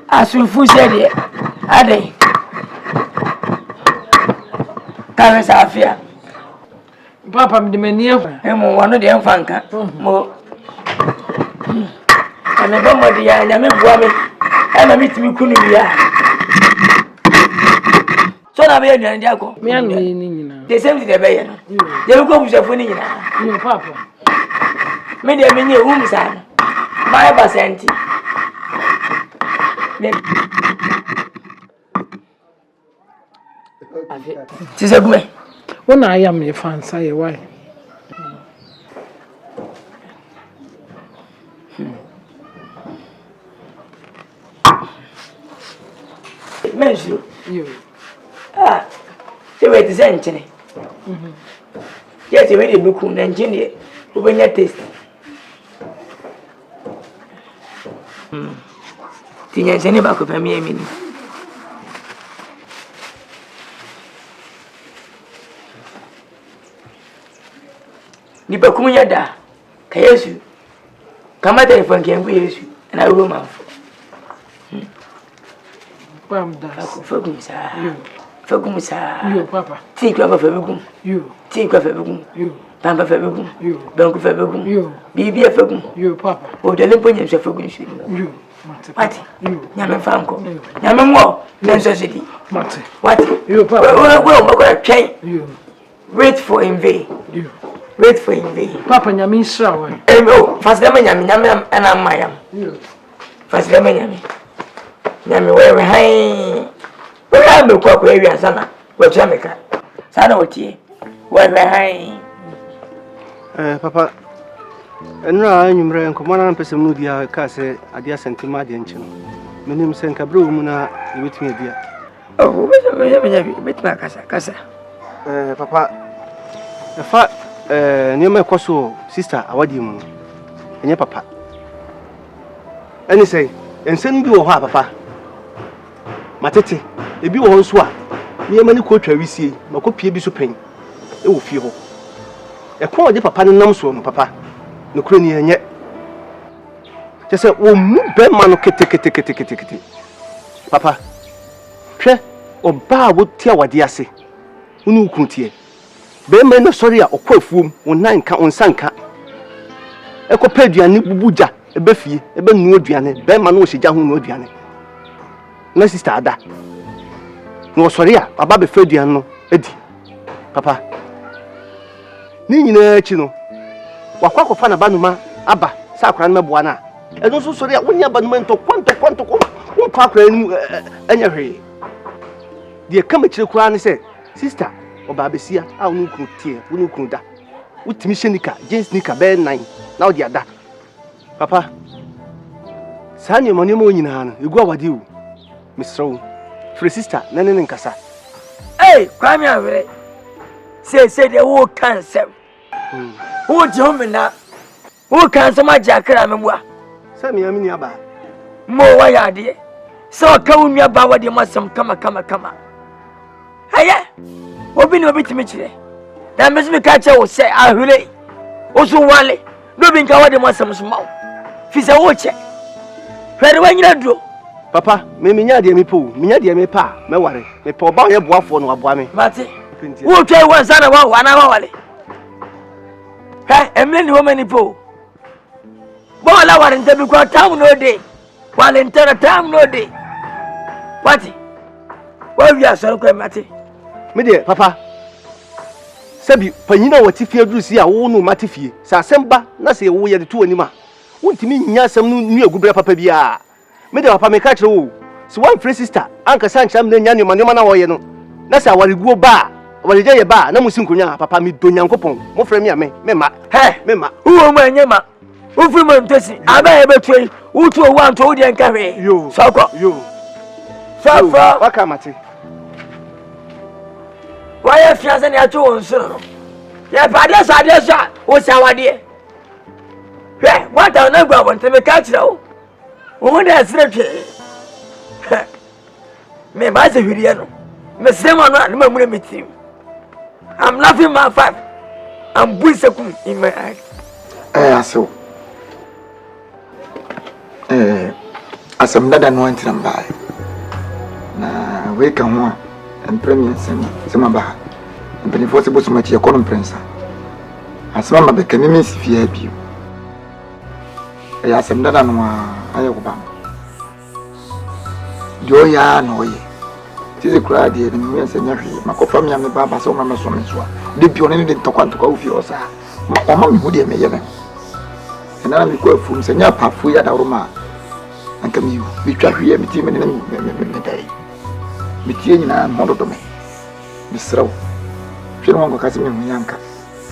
Asufu sede. Ade. Kare safia. Papa me de mani e. Emo wano de enfanka. Mo. Ame bo mo de ya nya me bua me. E ma mitimi kunu bia. So na be aduan dia ko. Me anu ni nyina. The same thing dey be ye no. Ye ko busafo ni nyina. Yo papa. Me de me nye hum sa no. My Asante. Tisegume. Wona ayam ye fansa ye why? Mensu. Yo. Se we tisenchene. Yes, we dey buku na engineer. Ubenya taste. Tinya sene ba ko pami emini. Ni ba kunya da ka Yesu. Kama telefon ke ngu Yesu na Roma. Pam das. Fagum sa. You papa. Ti kwa fagum. You. Ti kwa fagum. You. Tamba fagum. You. Banku fagum. You. Bibi fagum. You papa. O de lempo nyam fagum shi. You. What? You. Nyame franco. Nyame mo. Nenso sidi. Mate. What? You papa. You. Wait for in vain. You. Wait for in vain. Papa nyame nsra wa. Oh, fast dem nyame ana mayam. You. Fast dem nyame. Nyame we hai. We ha me kwa ewi asana. We twa me ka. Sana otie. We hai. Papa. Enra anyumre nkomo na mpese mu dia ka se ade Asante ma de nchi no. Menim se nka bro mu na yebetumi dia. Oh, we betma kasa. Papa. Efa niema ekoso sister awadi mu. Enye papa. Eni say ensen bi wo ho papa. Matete ebi wo nso a niema ni ko twa wisie makopie bi so pen e wo fie ho. Ekwa ode papa nam so no papa. No kro ni enye. Tese wo mu be ma no kete. Papa. Hwe oba wo tia wade ase. Unu kuntie. Be me no sorry a okwafuom wonan ka onsanka. Ekopa aduane bubuja ebe fie ebe nu aduane be ma no ohyeja ho nu aduane. Na sister ada. No sorry a baba be fa aduane no edi. Papa. Ni nyina achi no. Wakwa kofa na banuma aba sa akra na meboa na. Eno so sorry a wonya banuma nto kwanto wo kwa akra ni anya hwe. Die kama kire kura ne se sister oba besia a wonu kunu tie wonu kunu da wutimi shenika jeans nika be 9 na odi ada papa sanye monimo onyina no egu awade o misro free sister nane Nkansah kwame awere say de wo cancel wo jomina wo cancel ma jakra memwa sa mi amini aba mo wa yade so ka wo nua ba wade masam kama aya obi ni obi timi kire na mesu mi ka che wo se ahule o so wale no bi nka wade masam so mawo fi se wo che hwere wa nyina duro papa me minya de mi po minya de mi pa me ware me po ba ye boafo no aboa me mate wo twa wan sana wa na wa wale emle ni wo mani po bo la ware ntabi kwa tam no de wale ntara tam no de wati wa wi asoro kwa mate me de papa sabi panyina wati fie durusi a wo no mate fie sa asemba na se wo ye de to anima wontimi nya asem no nu agubra papa bia me de papa me ka kire wo so one free sister Ankasa ncham na nya nyoma na wo ye no na sa wariguo ba warije ye ba na musi nkonya papa mi do nyankopon mo frɛ me a me ma me ma wo ma nyema wo firi mo ntesi aba ye betwe wo to wo anto wo de nka hwe yo soko yo fafa waka mate why fiance na to won so no ye pade sa wo sa wade hwe wata na gwa won te me ka kire wo wo de asire twe me ba se hwiriye no me sema no na mamure me team I'm laughing my five I'm buisekum in my eye aso asem dada no antinam bae na we kan ho en premier sema ba en force bo suma chi ekonom prensa asema ma be kan mi sifia bi asem dada no aye ko ba jo ya no ye tize kura de ni mi ensenya hwe makofa mi ame baba so ma so a de bi oni de ntokwanto kwa ufi osa ma mi hu de me ye na na mi ko afu nsenya pafu ya da roma anka mi twa hwe mi ti me me dai mi ti nyina mo do me mi sraw hwe no ngo kasi mi hu yanka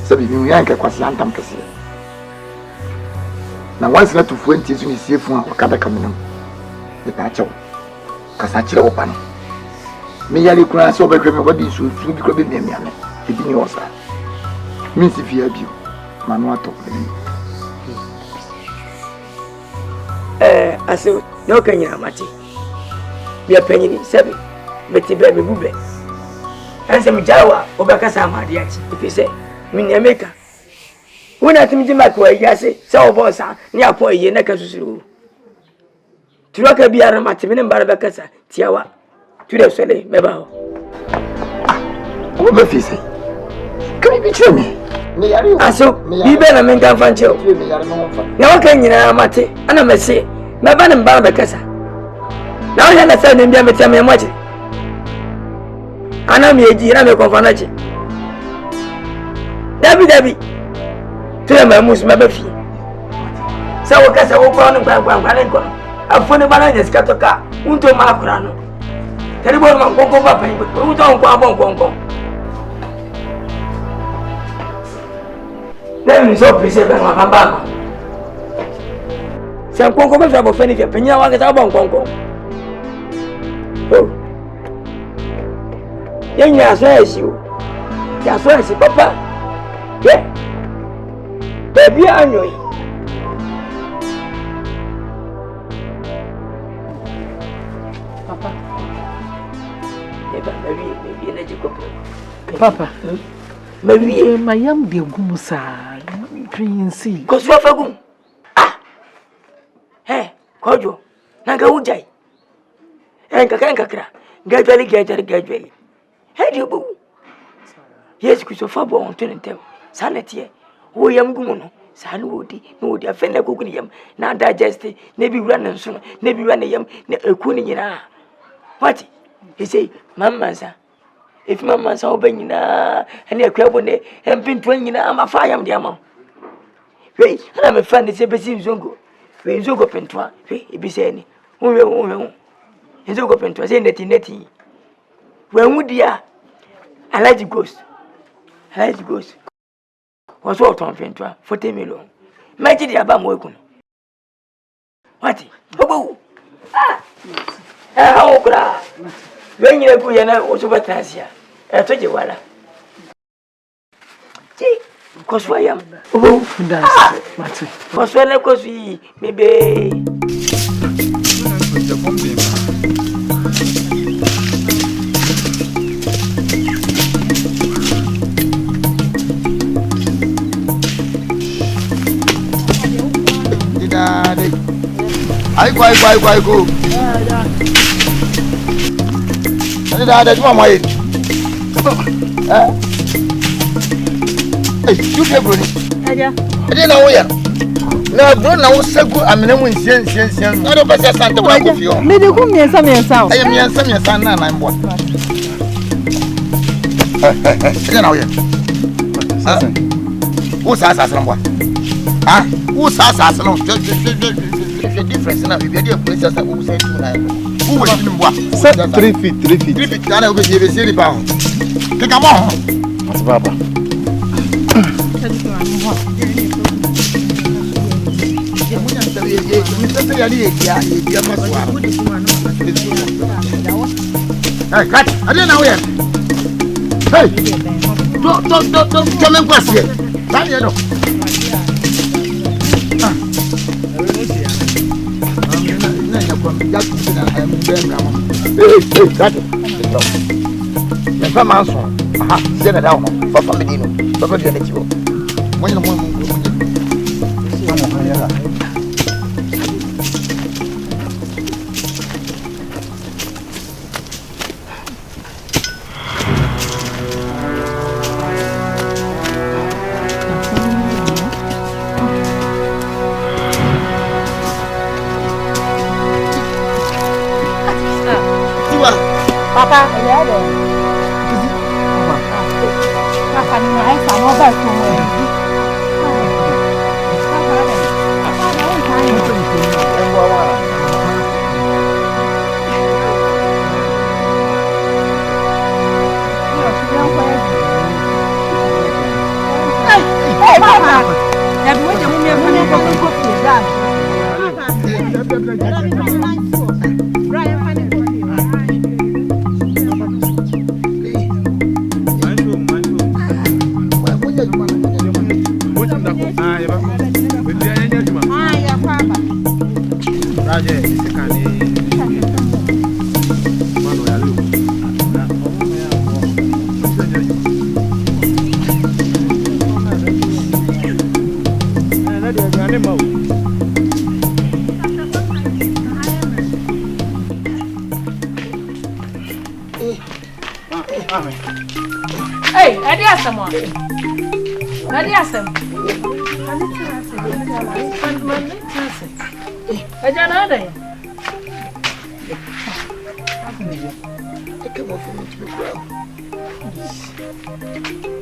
sabi mi hu yanka kwa santa mkasi na once na to 20 so mi siefu a wakada kamino de pa chaw kasa chire opa no me yali kuna so be me wadi so bi ko be me ame e bi ni osa mi si fi abi manu ato ase no kanya mate bia panyini sebe beti be bube anse mi jawa obakasa amade achi ifise mi ni ameka wona timi di makwa yase se obosa ni apo ye na kasusiru turoka bia na mate mi ne mbara bakasa tiawa Tu le soleil, mais bah. Où me fils? Comment tu me? Aso, bibe na menga fancho. Na waka nyina mate, ana mese. Na ba na mba bekasa. Na o na sa ne bia metia me moje. Ana me eji na me konfanache. Dabi. Tu ya mamus me ba fi. Sa wakasa wo kwa no gba ne ko. Afone ba na nyeska to ka. Unto ma akura no. Teri bo ma konko ba pa. Unto onko abon konko. Nem so pese ba ma ba. Se konko ba fa bo fani fe penya wa ka bon konko. Oh. Yenya so esi o. Ya so esi papa. Yeah. Baby anyo. Papa. Baby na jiko. Papa. Baby, my young dear Gumusa, Prince. Cause what for gum? Ah, hey, Kwadwo, Nanga Ujai. Enkakra, gradually. Hey, you boo. Yes, Christopher Bon, turning them. Sanity, who yam gumuno, Sanwoody, no, the offender cooking yam, now digest, maybe run and soon, maybe run a yam, a cooning in. What? He say, Mamma, sir. If Mamma's open and a crab on it and been 20 I'm a fire, dear mom. Wait, and I'm a fan, it's a busy zongo. When Zogo Pentua, it be saying, and Zogo Pentua, say netty. When would ya? I like the ghost. Was what on Pentua, 40 million. Mighty the Abam Wokun. What? Oh, how cry? When you go, you know, what's over Tansia. I told you, Walla. See, because I am. Oh, that's Matty. Because when I was we, maybe. I go. That's what my hey, you get Bruni. I didn't know where. No, Bruna was so good. I mean, when sense, not a better Santa. What of you? Maybe you come here some yourself. I am some your son, and I'm what. I don't know yet. Who's assassin? What? Ah, who's assassin? The difference now. If you're places that will say tonight. Who was in what? 3 feet. 3 feet. I will give a silly pound. Come on. What's Baba? Hey, cut. I didn't know where. Hey, don't come and pass here. Come here, no. Hey, cut it. The farmer's one. Aha, send it down for family. For the next one. When you Papa, yeah, Papa, I found out that hey, Papa, Hey, Eddie Asamo. Eddie Asam.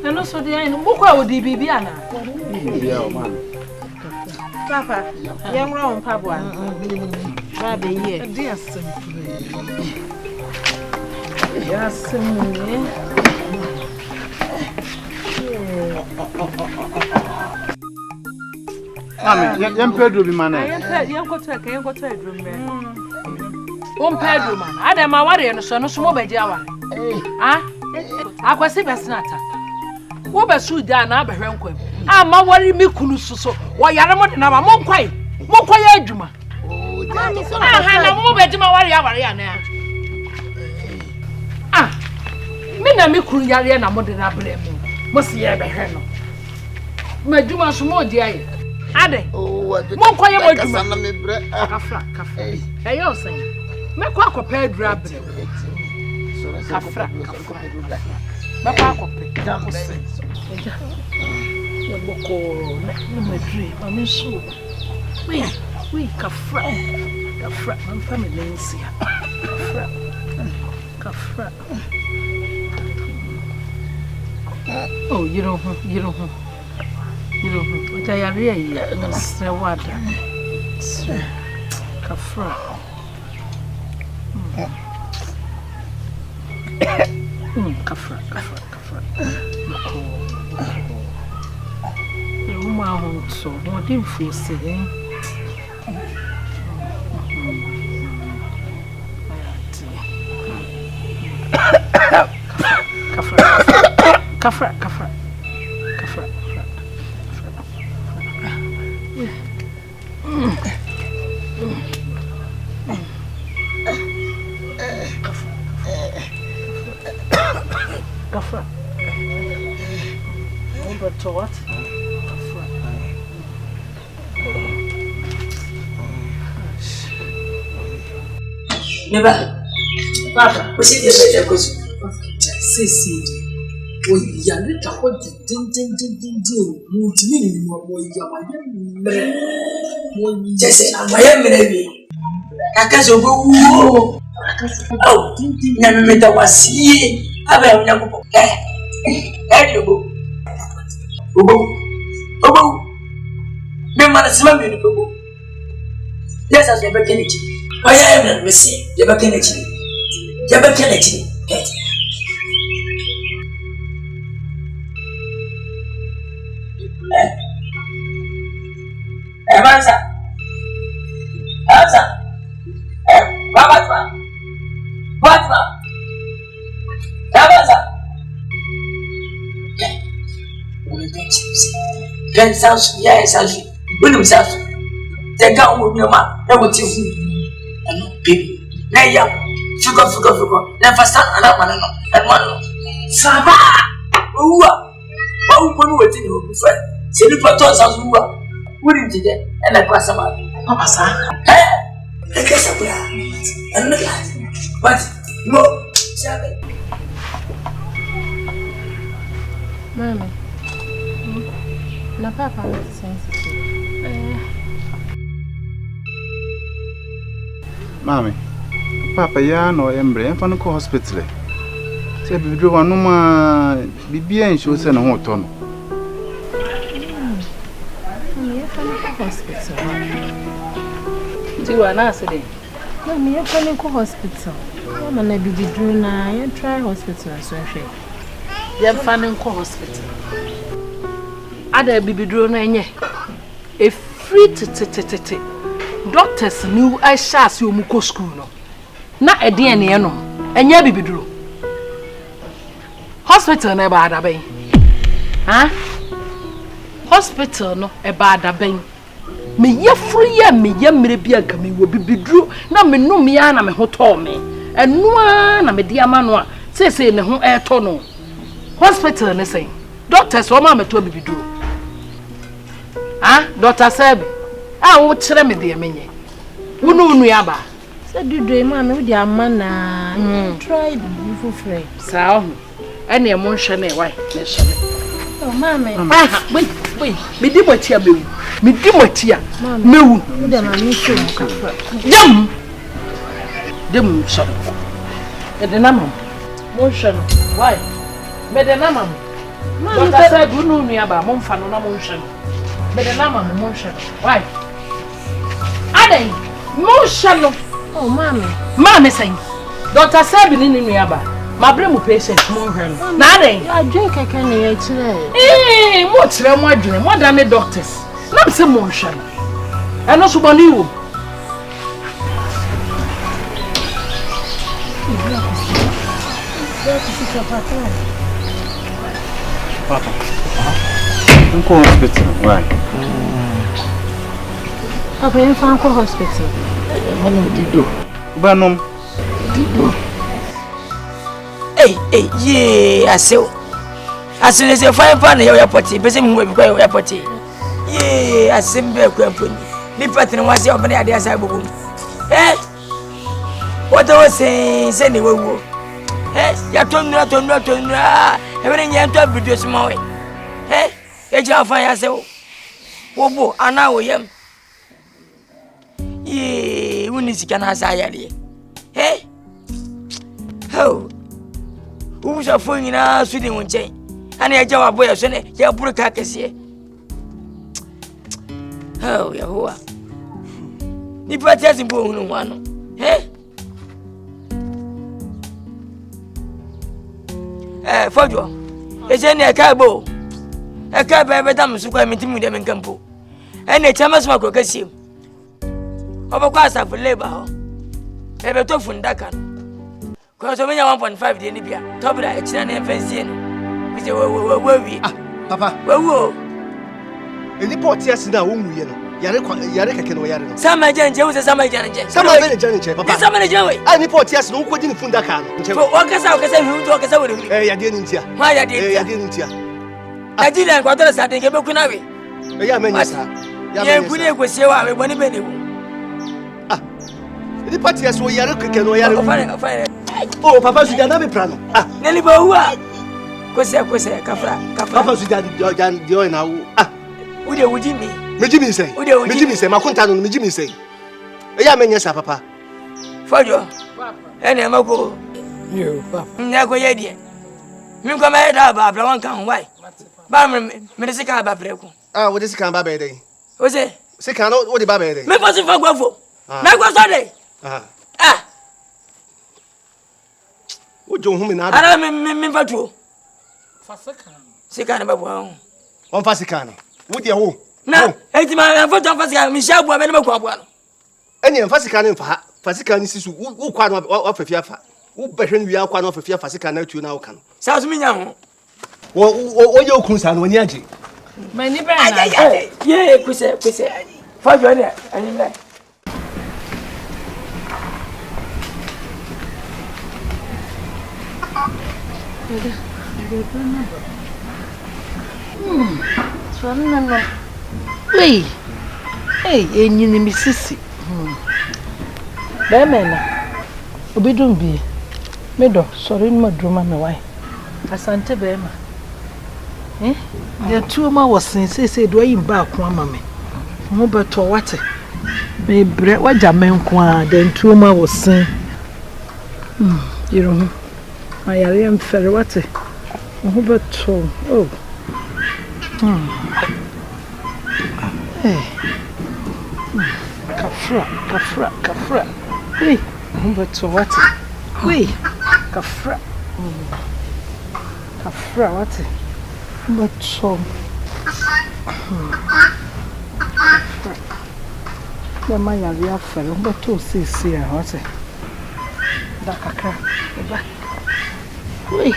And also the end, Buka would be Bibiana. Papa, young round Pabwa. Rather, yeah, dear simply. Yes, Mami, young Pedro be man. Young Cotter, One Pedro man. I am my worry and so no small by Java. Ah, I was a Besnata. What about you down? I be ranquem. Ah, my worry me Kuluso. Why Yaramon and our Monquay? Monquay Juma. I had a moment to my worry. Ah, Mina Mikuri and a modern abbe. Must ye be heno. My Juma small dear. Ade. Oh, what the Monquay Kafra. Hey, you're saying. Make a compare drab. Kafra. Make a compare. I'm so. We Kafra. I'm family. Kafra. Oh, you don't. What I really Mr. Water. Kafra. Kafra. Woman, so what did you say? Kafra. Kafra. But what? Never. Papa, we see the better question. See. We are little what didn't do. Meaning what you Just I am maybe. I can't go. Oh, never was here. I will never go. The man is swimming. Yes, as never can it. Why I am not missing. Never can it. Never can it. Answer. What? Then sounds, yes, as you will himself. Take out with your man, that would you and people. Now, sugar, never stand another and one. Saba! Oh, one waiting will be fair. Say the patrons as we were. Wouldn't you get and I pass about Papa, sir? I guess I will. And look at it. But no, Charlie. Mammy. Na Papa is sensitive. Mami, Papa ya no embre en fa no ko hospital. Se bibidro wanu ma bibia nsho se no ho to no. Me fa no hospital. Ti wa na asede. Na me fa no hospital. Ma na bibidro na ya try hospital so hwe. Ya fa no hospital. Ada bibidro na enye. E free tete. Doctors knew I shall see you school no. Na edene no. Enye bibidro. Hospital na ba da ben. Ha? Hospital no e ba da ben. Me ye free ya me ye mere bia ka me wo bibidro na me num ya na me ho to me. Enu a na me dia ma no a sese ne ho e to no. Hospital ne say. Doctors o ma me to bibidro. Ah, Doctor Sebi. Ah, wo kire me de menye. Wo nu ya ba. Say do ma me wo dia ma na try the beautiful friend. Sa ho. And your motion, why? Oh, mammy. Wait, me did what you do. Me did what you do. Dem, sorry. Medenamam. Motion, why? Medenamam. What I said, you know me about Monfano motion. Medenamam motion, why? Ade, motion. Oh, mammy. Mammy saying, Doctor Sabin in me about. My brain will patient more. Nade. I drink a canny today. Eh, what's the more dream? What than the doctors? Not some motion. And also, Bonu. Papa. I'm going to hospital. Why? Papa, you're from hospital. Dido. Banum. Dido. Hey, yeah, I say. As soon as you find fun, you're potty. Busy me with your potty. Yeah, I seem very company. The pattern was your money at the Asare. Eh? What I was saying, send you. Eh? You told me not to know. Everything you have to do is my way. Eh? You just find yourself. Wobo, and now I am. Yeah, when is can Asare? Eh? Oh. Who's a phone in our sweeting one chain? And I jump away, son, you put a carcass here. Oh, Yahoo. The party hasn't born one. Eh? Kwadwo. It's any a cabo. A cab every time so come into them in Campo. And a chamas smoke can see. Over class for labor. Ever tough from Akan. Because when you 1.5 the Libya, top of that, and fancy. We say, where we are. Papa. Whoa. Any Portia now, whom you know. Yareka can wear. Some agent, Joseph, some agent. Some agent, Papa. Some agent. Any Portias no couldn't fund Akan. What us out, because I talk as I would. Eh, I didn't hear. Why I didn't hear. I didn't want to start taking a Kunawi. Yeah, man, yes, sir. Yeah, we will say, I want to be. The Portias were Yareka can wear. Oh, Papa, you can't have a plan. Ah, Nelly Boa. Cosa, Cafra, Papa, you can't do now. Ah, would you me? Mijimi say, my contact on Mijimi say. Yeah, man, yes, Papa. For you, and I'm a go. You, Papa. Never yet. You come ahead about one can why? Bam, Medica Bapreco. Ah, what is Can Baby Day? Was it? Say, cannot what the Baby Day? Me was it for Guafo? That was Sunday. Ah. Would you home in I don't remember true. Sican about one. On Fasicano. Would you who? No, 80 man, for Fasicano, Michelle, one. Any Fasicano for Fasican is who quite off a fiafa. Who better we are quite off a fiafa Fasicano to now can. Sounds me now. What your concern when you're My neighbor, yeah, Quisse. For you, and you like. Hey, and you name Sissy. Bemena, Obidum be. Meadow, sorry, my drummer, my wife. Asante Bema. Eh? The 2 was saying, say, do I in back one mammy? No, but to what? May bread what Jamen, then 2 was saying. You know, I am very what? Oh, but oh. Hey. Kafra. Hey, but so what? Hey, Kafra. What? But so. The man you have fellow, but to see what? That Kaka. Hey.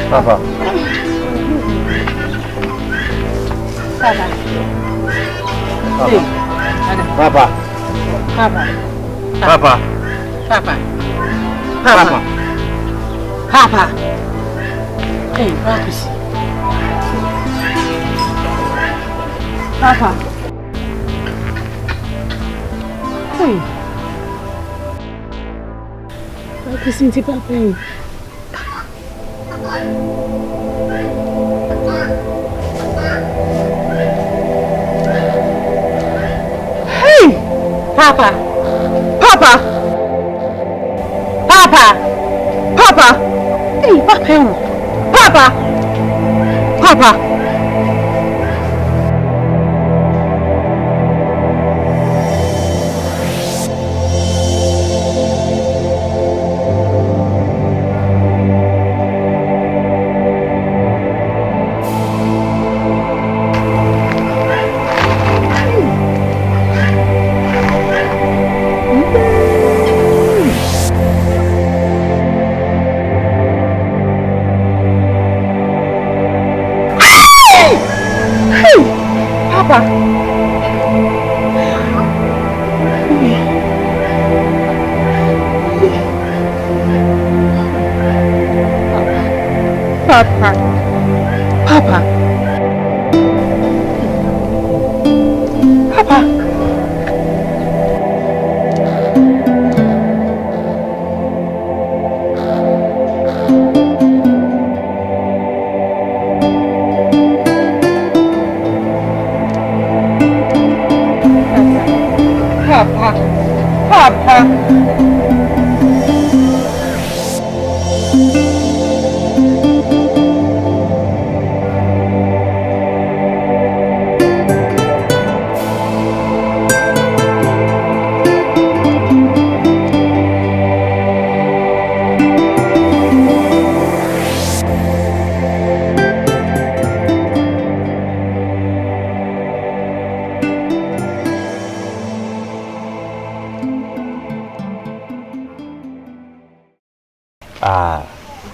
Papa. Papa. Papa. Papa. Hey, Marcus. Papa. Hey. Marcus, inte pappa. Hey! Papa! Papa! Papa! Papa! Hey, Papa! Papa! Papa!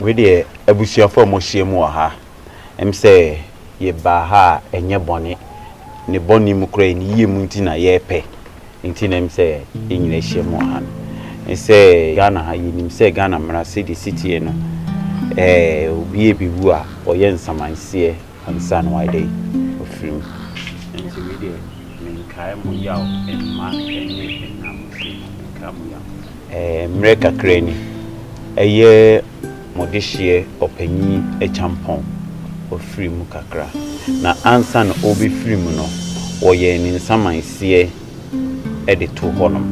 We de abusuafo mo hyemu ha em se ye ba ha enye bone ne bone mu kra ni yie mu ntina ye pe ntina em se enyina hyemu ha em se Ghana ha yinim se Ghana mra se the city no obi ebiwu a oye nsamanse ansa no wide ofrim nti we de menkae mo yaw emma enye enam se menkae mo yaw mreka krani eye modishie opanyi echampon ofiri mu kakra na ansa na obi firi mu no oye ni nsamanse de to honom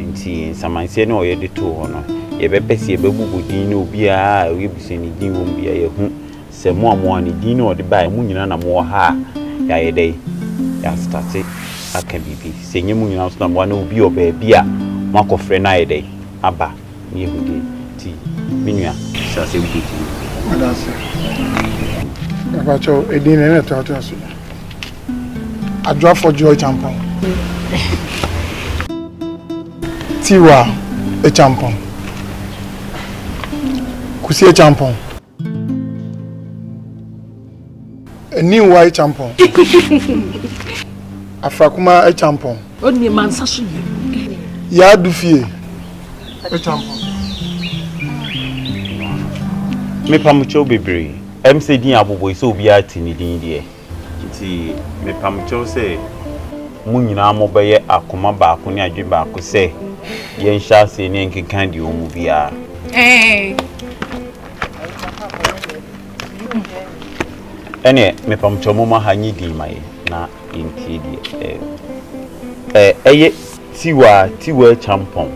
nti nsamanse no oye de to hono ye bepese ye bebubu din no obi a oye buse ni din wo bia ye hu se mo amo ni din no de ba mu nyina na mo ha ya ye dai ya start aka bibi se nyemu nyina so na mo na obi oba bia makofre na ye dai aba ni ehudi ti minua sase wuti madase abacho edin ene to aso adwa for joy champon tiwa e champon kusi e champon eni wa champon afrakuma e champon oni mansa so ya dufie e champon me pamucho bebre MC din abobo so obi ati ni din die nti me pamucho se mu nyina mo beye akoma ba ko ni adwe ba ko se ye nhya se ni nkenkan di omu bia ene me pamucho mo ma hanyi di mai na inti die eye tiwa champon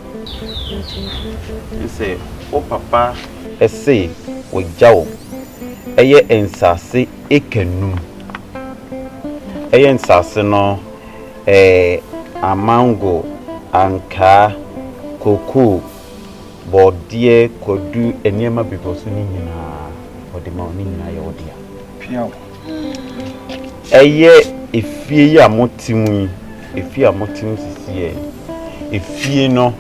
nse o papa ese Ojao eye ensase ekenu eye ensase no amango anka koko bodie kodu eniema bibosu ni nyina odema oni nyina ye odia piao eye efie ya motimu sisiye efie no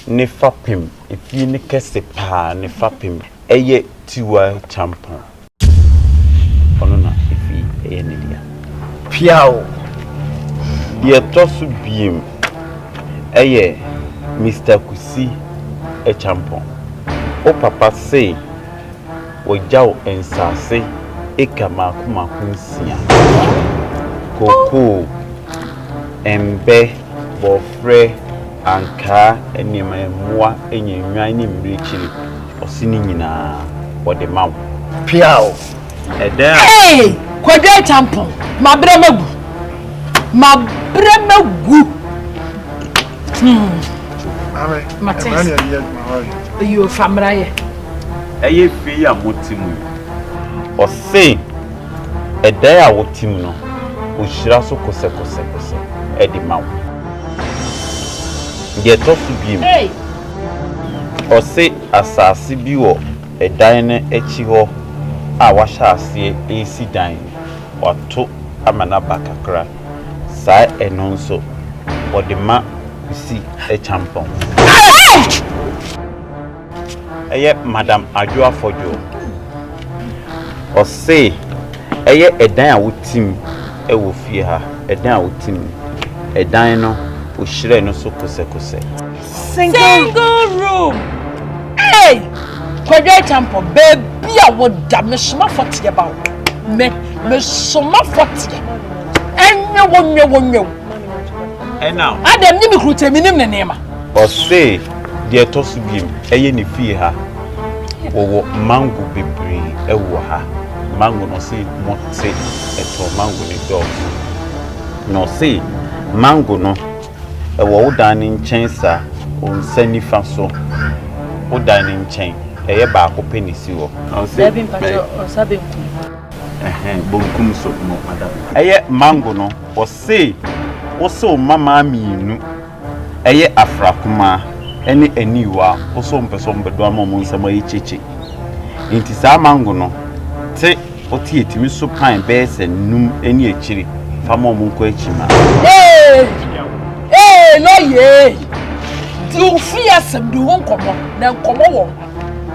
ne fapem efie ne kese pa ne fapem eye Twi champion ono na ifi eye ne dia piao ye tosu biem eye Mr. Kusi e champion o papa say o jaw ensase e kama kuma kunsia koko embe bofre anka enimemwa enyenwan ni mbrichiri osini nyina wode maw piao eda hey Kwadwo tampon mabremagu Ame. Matis. Mani ya mawari. You famraye. eye fi ya motimu ose eda ya wotimu no ohira so kose edi maw ye tosu biem Hey. ose asase bi wo edan ne echi ho a wahya ase esi dan wato amana bakakra sa eno nso odema Kusi e champion eye madam adwoa fojo ose eye edan a wotim e wo fie ha edan a wotim edan no ohire no so kose Single room. Hey! Kwadwo tampon baby a woda me soma forte ba me soma forte enwe and now Adam ni mi krute minim ne nema ose de tosu biem eye ne fie ha wo mango bebre e wo ha mango no se mote eto mango ni dog no se mango no e wo wodan ni nchensa onsani fa so wodan ni nchen eye ba ko penisi wo no se Osabe bonkum so no madam eye mango no ose oso mama miinu eye afrakuma ene aniwa oso mpeso mbedo amom nsama yicheche nti sa mango no te oti etimi so pan bese num eni echiri fama mum ko echima no ye di wo fi asem di won komo na komo wo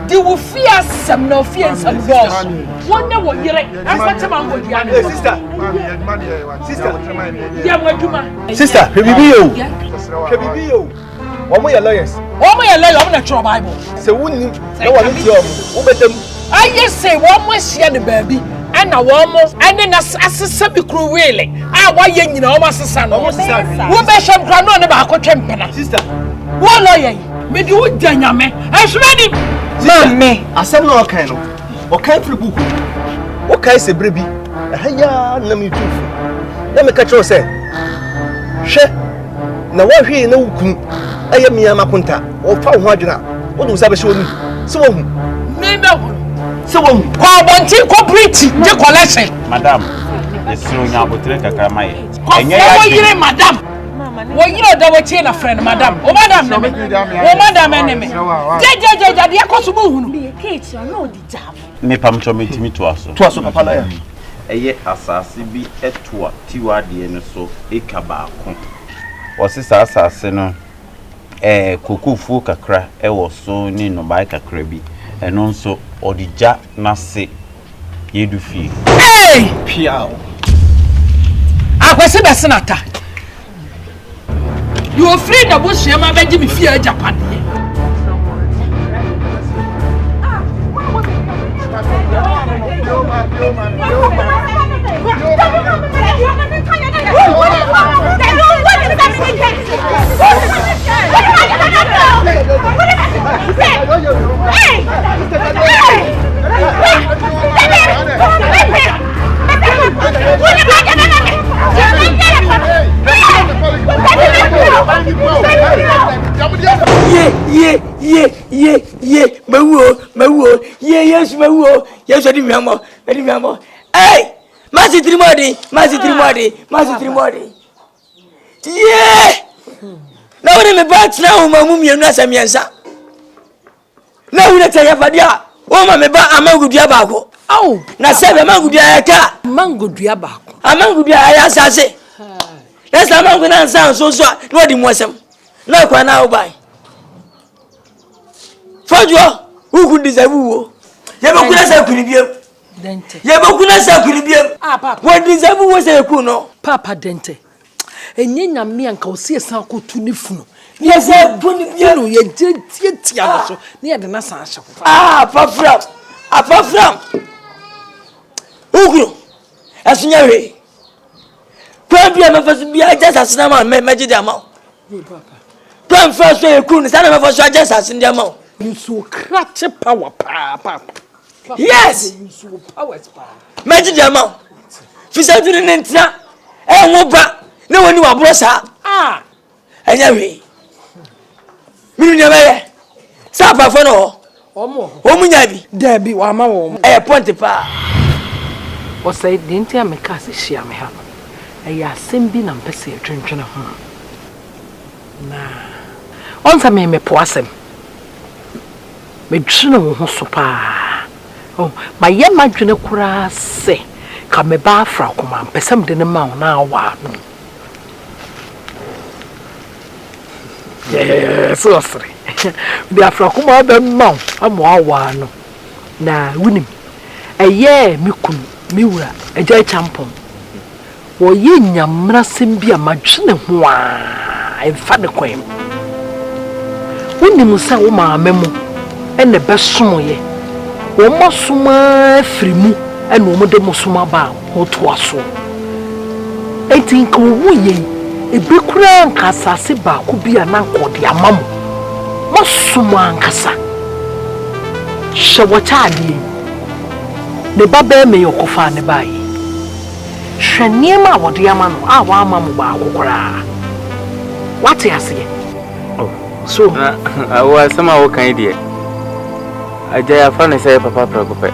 di wo fi asem na fi ensam boss wonne wo yire asate mango dia ne sister dia mwaduma sister bibi yo omo ya lawyers omo na tro bible se wunni na wa nti omo wo betem aye say wo mo hia ne baabi ana wo mo ane na asesa bi kru wele a wa ye nyina wo asesa no wo be hwem kra no ne ba akotwempena sister wo lawyer me di wo danyame ahwedi mame asem na okan no okan free book okan se brebi haya na mi tufu na me ka tro se hwe na wa hwe na wukun aye miya makunta o fa ho adwena wo du sa be hwe onu se wo hu me me hu se wo hu kwa bonti corporate je collection madam esiro nya abotre kakra maye enye ya wo yire madam wo yire da wo tie na friend madam o madam na me o madam ene me je de akoso mo hu no be cake na o di jam me pamcho metimi to aso papa la ya eye asase bi etoa Twi de ne so ekaba ko osisa asase no kokofu kakra wo so ni no bai kakra bi eno nso odija na se yedu fie piao akwese be senata you afraid that bush yama beji me fie Japan Yeah, mawo, yes, mawo, yes, edi mi amo. Hey, masi trimodi. Yeah. Na wona me ba tna wo mamu mienu asamiensa. Na wona taya fadia, wo ma me ba amangudua baako. Au, na sebe amangudua ya ka. Amangudua baako. Amangudua ya asase. Yes, amangudua nsa so no di muasem. Na kwa na obai. Fodwo, who could deserve wo? Yabakuna sa kunibiem. Dente. Yabakuna sa kunibiem. Ah papa. What deserve was a kuno? Papa Dente. Enye nyame anka osi esan akotu ne funu. Yes, I put you ye tia so. Ne de na san ahye. Ah, apart from. Ugro. Asunyare. Kwabia mafasi bia just asina ma meji de amount. Papa. Kwam first way kun sana mafasi just asina de amount. You so crash power papa. Yes. You so power power. Meji de amount. Fisa duru ne ntia. Wo ba. Na woni wa bro sa. Ah. Anyawe. Minu nyamaye. Sa pa fo no. Omu nyabi. Debi wa ma wo. Point pa. O say didn't ya me ka se hia me ha. Ya asem bi na mpese atwentwena ho. Na. Onsa me po asem. Me dwene wo ho so pa. Oh, ma ye madwene kura se. Ka me ba afra koma mpese me de ne ma na awa no. So sorry. The Afrakuma be mount, amo awa no. Na winim. Eye mi kun mi wura, eja champon. Wo ye nyamra sembia madwene ho a emfa ne kwem. Winim sa wo maame mo ene besom ye. Wo mosoma afrimu ene wo de mosoma ba ho to aso. Enti ko wo ye ebekura Nkansah se ba ko bia na nkode amam mosuma Nkansah shewacha adi ne baba me yokofa ne bai hwene ma wode amano a wa amam ba akokora wate ase oh so awa sama wo kan die aja ya fa ne say papa prako pe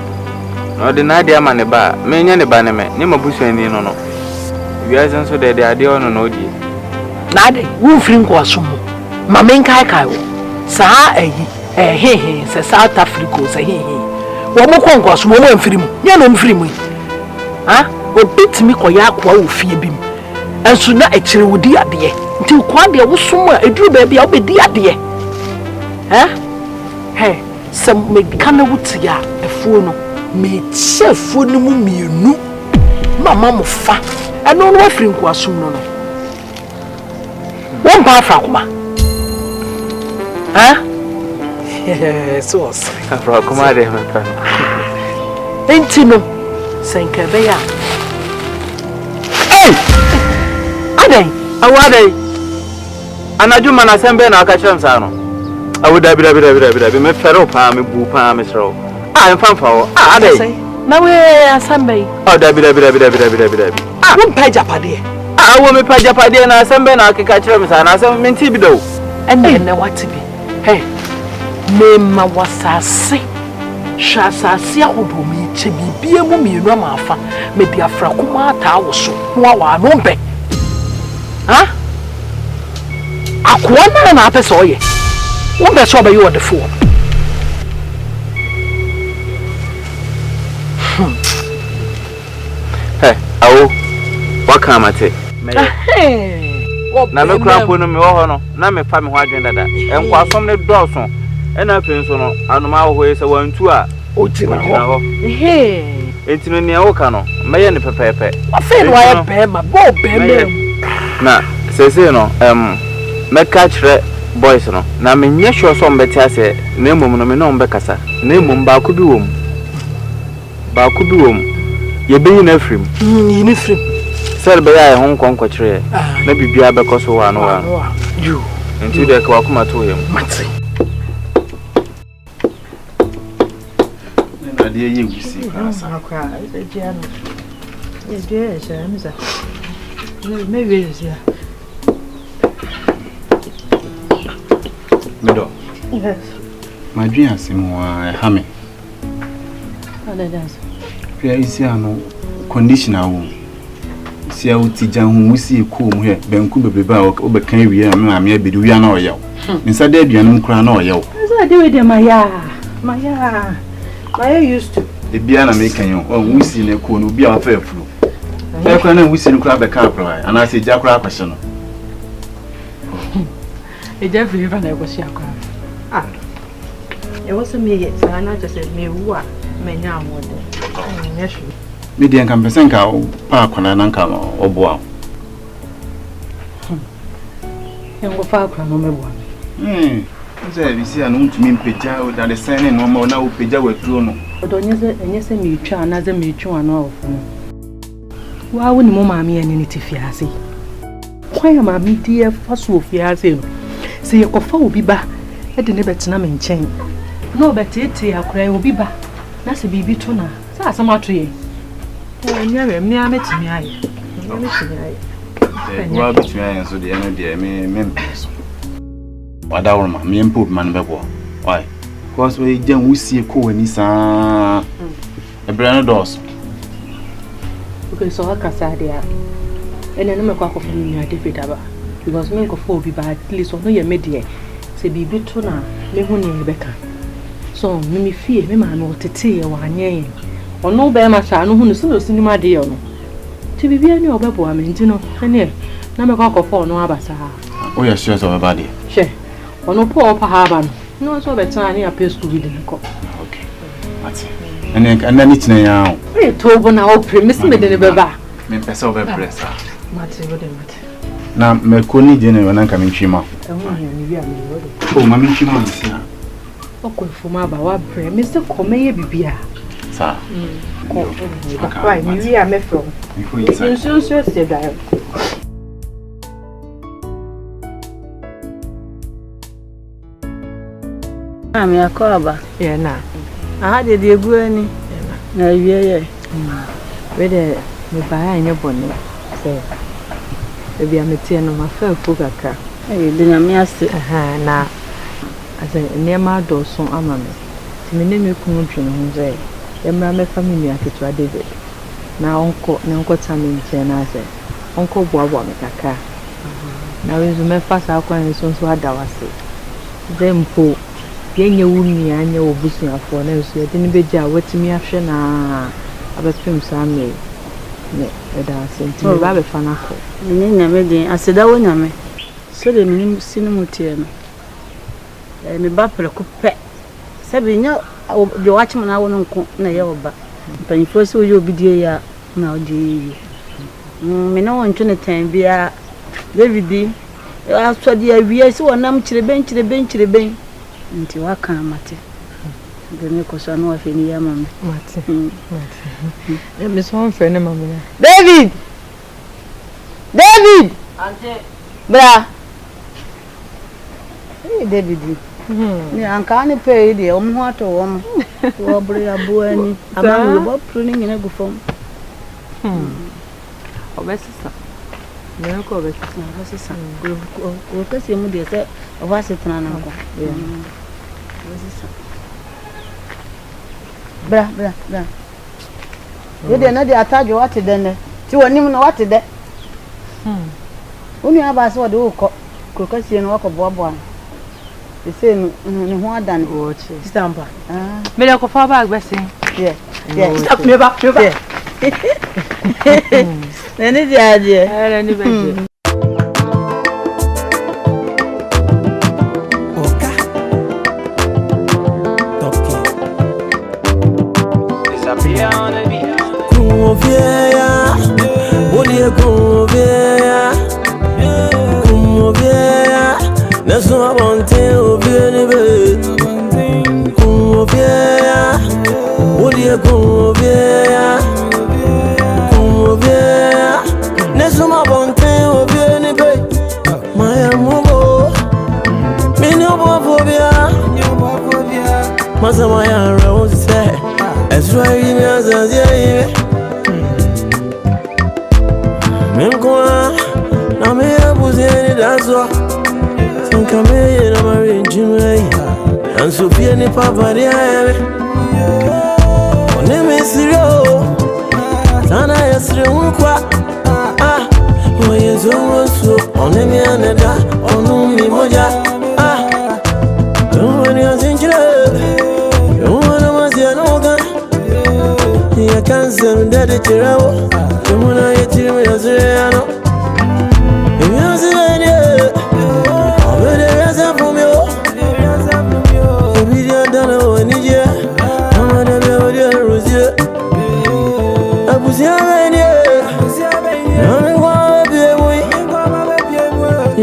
no de na de ama ne ba me nya ne ba ne me ne mabusu ani no no wiase nso de ade ono no die nade wo firi nko asomo mama nkai kai wo saa ehi se South Africa se wo mo ko nko asomo mo mfiri mu nya no mfiri mu ha obitimi ko ya akwa wo fie bim enso na ekire wodi ade nti kwa de wo somo eduru ba bia obedi ade ha se me kana wuti ya efuo no me chefuo no mu mienu mama mo fa eno no afiri nko asomo no one bar Afrakuma. Huh? So Afrakuma de me pa. Entino senkebeya. Hey! Adai, awadai. Anajuma na sembe na aka kyerem no. Awuda bi me fere pa me bu pa me sro. Ah emfamfa wo. Ah adai. Na we asambe. Oh da bi. Ah, wo pa japade. Awo me pa japade na asembe na akeka kyerem sa na asem menti bi do. Ene wati bi. Hey. Me ma wasase. Shasase ahodo me che bibie mu mienu amafa. Me di Afrakuma ata wo so. Wa no mbe. Ha? Akwa na apese oye. Wo be so be you the fool. Hey, awo. Wakamate. Na me kura po no me wo ho no na me fa me ho adwen dada enkwasom ne dɔɔso ɛna afi nso no anoma wo hoye sɛ wantu a ogyina ho entino ne wo ka no mɛyɛ ne pɛpɛpɛ afi no ayɛ bɛma bo bɛma na sese no mɛka kyerɛ boys no na menyɛ sure so mbɛte ase na emom no me no mbɛkasa na emom ba ko bi wom yɛbɛyi na afrim yini frim sel be ya hon konkokyere na bibia be koso wa no wa you nti de ka wakoma to yem mate na de ye gusi ka sa akwa ejiano eje shamza me wezi medo yes madwi asem wa hame ada dance pia isi ano conditioner wo sia uti jan hu musi ku mu he benku bebeba obekan wiye me ame abedu wia na oyew nsa da aduanum kura na oyew nsa de we de maya used to e bia na me kan yo o musi na ku no bia afa afuru e kwa na musi no kura be ka apra ana se ja kura akwahye no e ja free fa na egosi akwa e was me ye sana just me wu a Menya amode. Yes. Media can present our park on an uncle or boa. You go far from number 1. You see, I know to mean Peja that the same no more now Peja with Bruno. But don't you say, and you say me try another me too and all. Why wouldn't Mamma me any fiancé? Why am I dear first of fiancé? Say your coffee will be back at the Nebetanam in chain. No, but it will be back. That's a baby tuna. That's a matter. Oh, never me, I met me. Well, between I and so the end of the members. What our me and poop man bebo. Why? Because we don't see a cool and a brand doors. Okay, so I can say there. And then I'm a cock of me at the Fitaba. Because me go for be bad, at least on your media. Say be bit tuna, me won't Rebecca. So, me fear me man or to tea or one year. Or no bear much, I know who is no cinema deal. To be any of a boy, I mean, you know, and here, number cock of 4 no abasa. Oh, yes, sure, of a body. Share. Or no poor Pahaban. No, so better I appears to be the cock. Okay, that's it. And then it's now. I told when I premise me the Baba. Me pass over press. Now, me couldn't dinner when I'm coming Chima. Oh, Mammy Chima is here. Okay, for my Bawa, Mr. Comey Bibia. Sir, why, maybe I met from. You soon said that. I'm your cover. Yeah, now. I had a dear granny. No, yeah. Whether me buy in your bonnet, say. Maybe I'm a teen of my fair Fugaka. You didn't miss it. Now, as a near my door, so I'm a man. To me, name you come to say. My family at it, David. Now, Uncle Tammy, and I said, Uncle Bobo, Kaka. Now, is my first acquaintance on what I was saying. Then, poor, being a woman, I know business of one else. I didn't be jar, what to me after now. I was film some dancing to Rabbi Fanaco. I said, I won't know. So the name cinema team. And the bapper could pet. Sabina. The watchman I won't come near back. But first you'll be dear now, dear. Me no one to time be a David. After the idea, so I'm to the bench, until I can't matter. The Nichols are no if any mamma. Miss one friend, mamma. David! Bra! Hey, David. Yeah, can't pay the water woman. Robbery a boy, a man with pruning in a good form. Oh, best sister. No, go back to my sister. Go, because you would say, or was it an uncle? Bra. You didn't know the attack you wanted then. You won't even know what it is. Only about what do because you know what a bob. The same more than watch stamper. May I go far back, Bessie? Yeah. Stop me back. Then it's the idea. That's what I want to be anyway. Come here, what do you come here? Come here, that's what I want to be anyway. My amour, me no phobia. Masamaya Rose said, as right in as a Memqua, I'm here, was any that's what. Come here, I'm a region, and Sophia Papa, the I name is Rio. Tana is Rimqua. Who is also on any another, on me, Moja. Don't worry, I think you want to was your Noga. I can't send that at your hour. Come on, I tell me as I know. The music idea. From you, the video done. I need you. I'm gonna be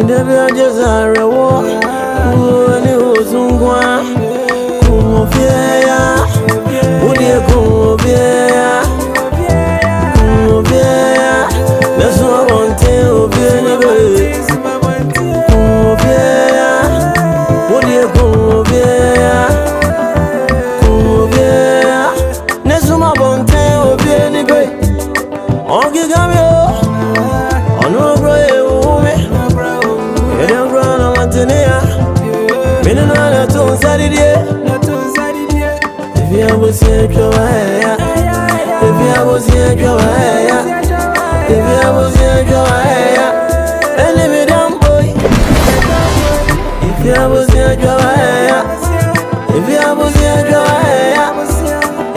Midabia Jazara war, and it was Ungwa. Kumofia, would you Kumofia? Kumofia, that's what I want to be anybody. Kumofia, would you Kumofia? Kumofia, that's what I want to be anybody. On Gigamio, on Obrey, you don't run on Martinia. Minana to Saturday. If you was here, go ahead. If you was here, go ahead. If you was here, go ahead. And leave it down, boy. If you was here, go ahead. If you was here, go ahead.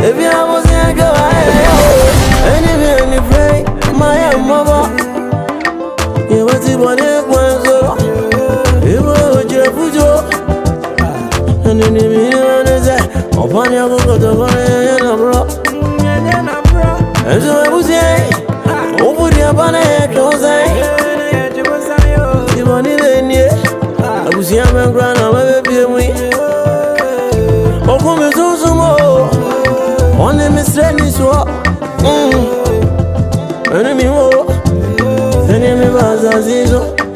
If you was here, go ahead. And if you're afraid, my mother. You was the one that was so. You were your food. And then you mean upon your go to bro. And so I was saying, over the abandoned close you want it in here. I was young and grand, I'll be me. Oh, come to some more. Only Miss Rennie swap. Enemy more. Enemy was as usual.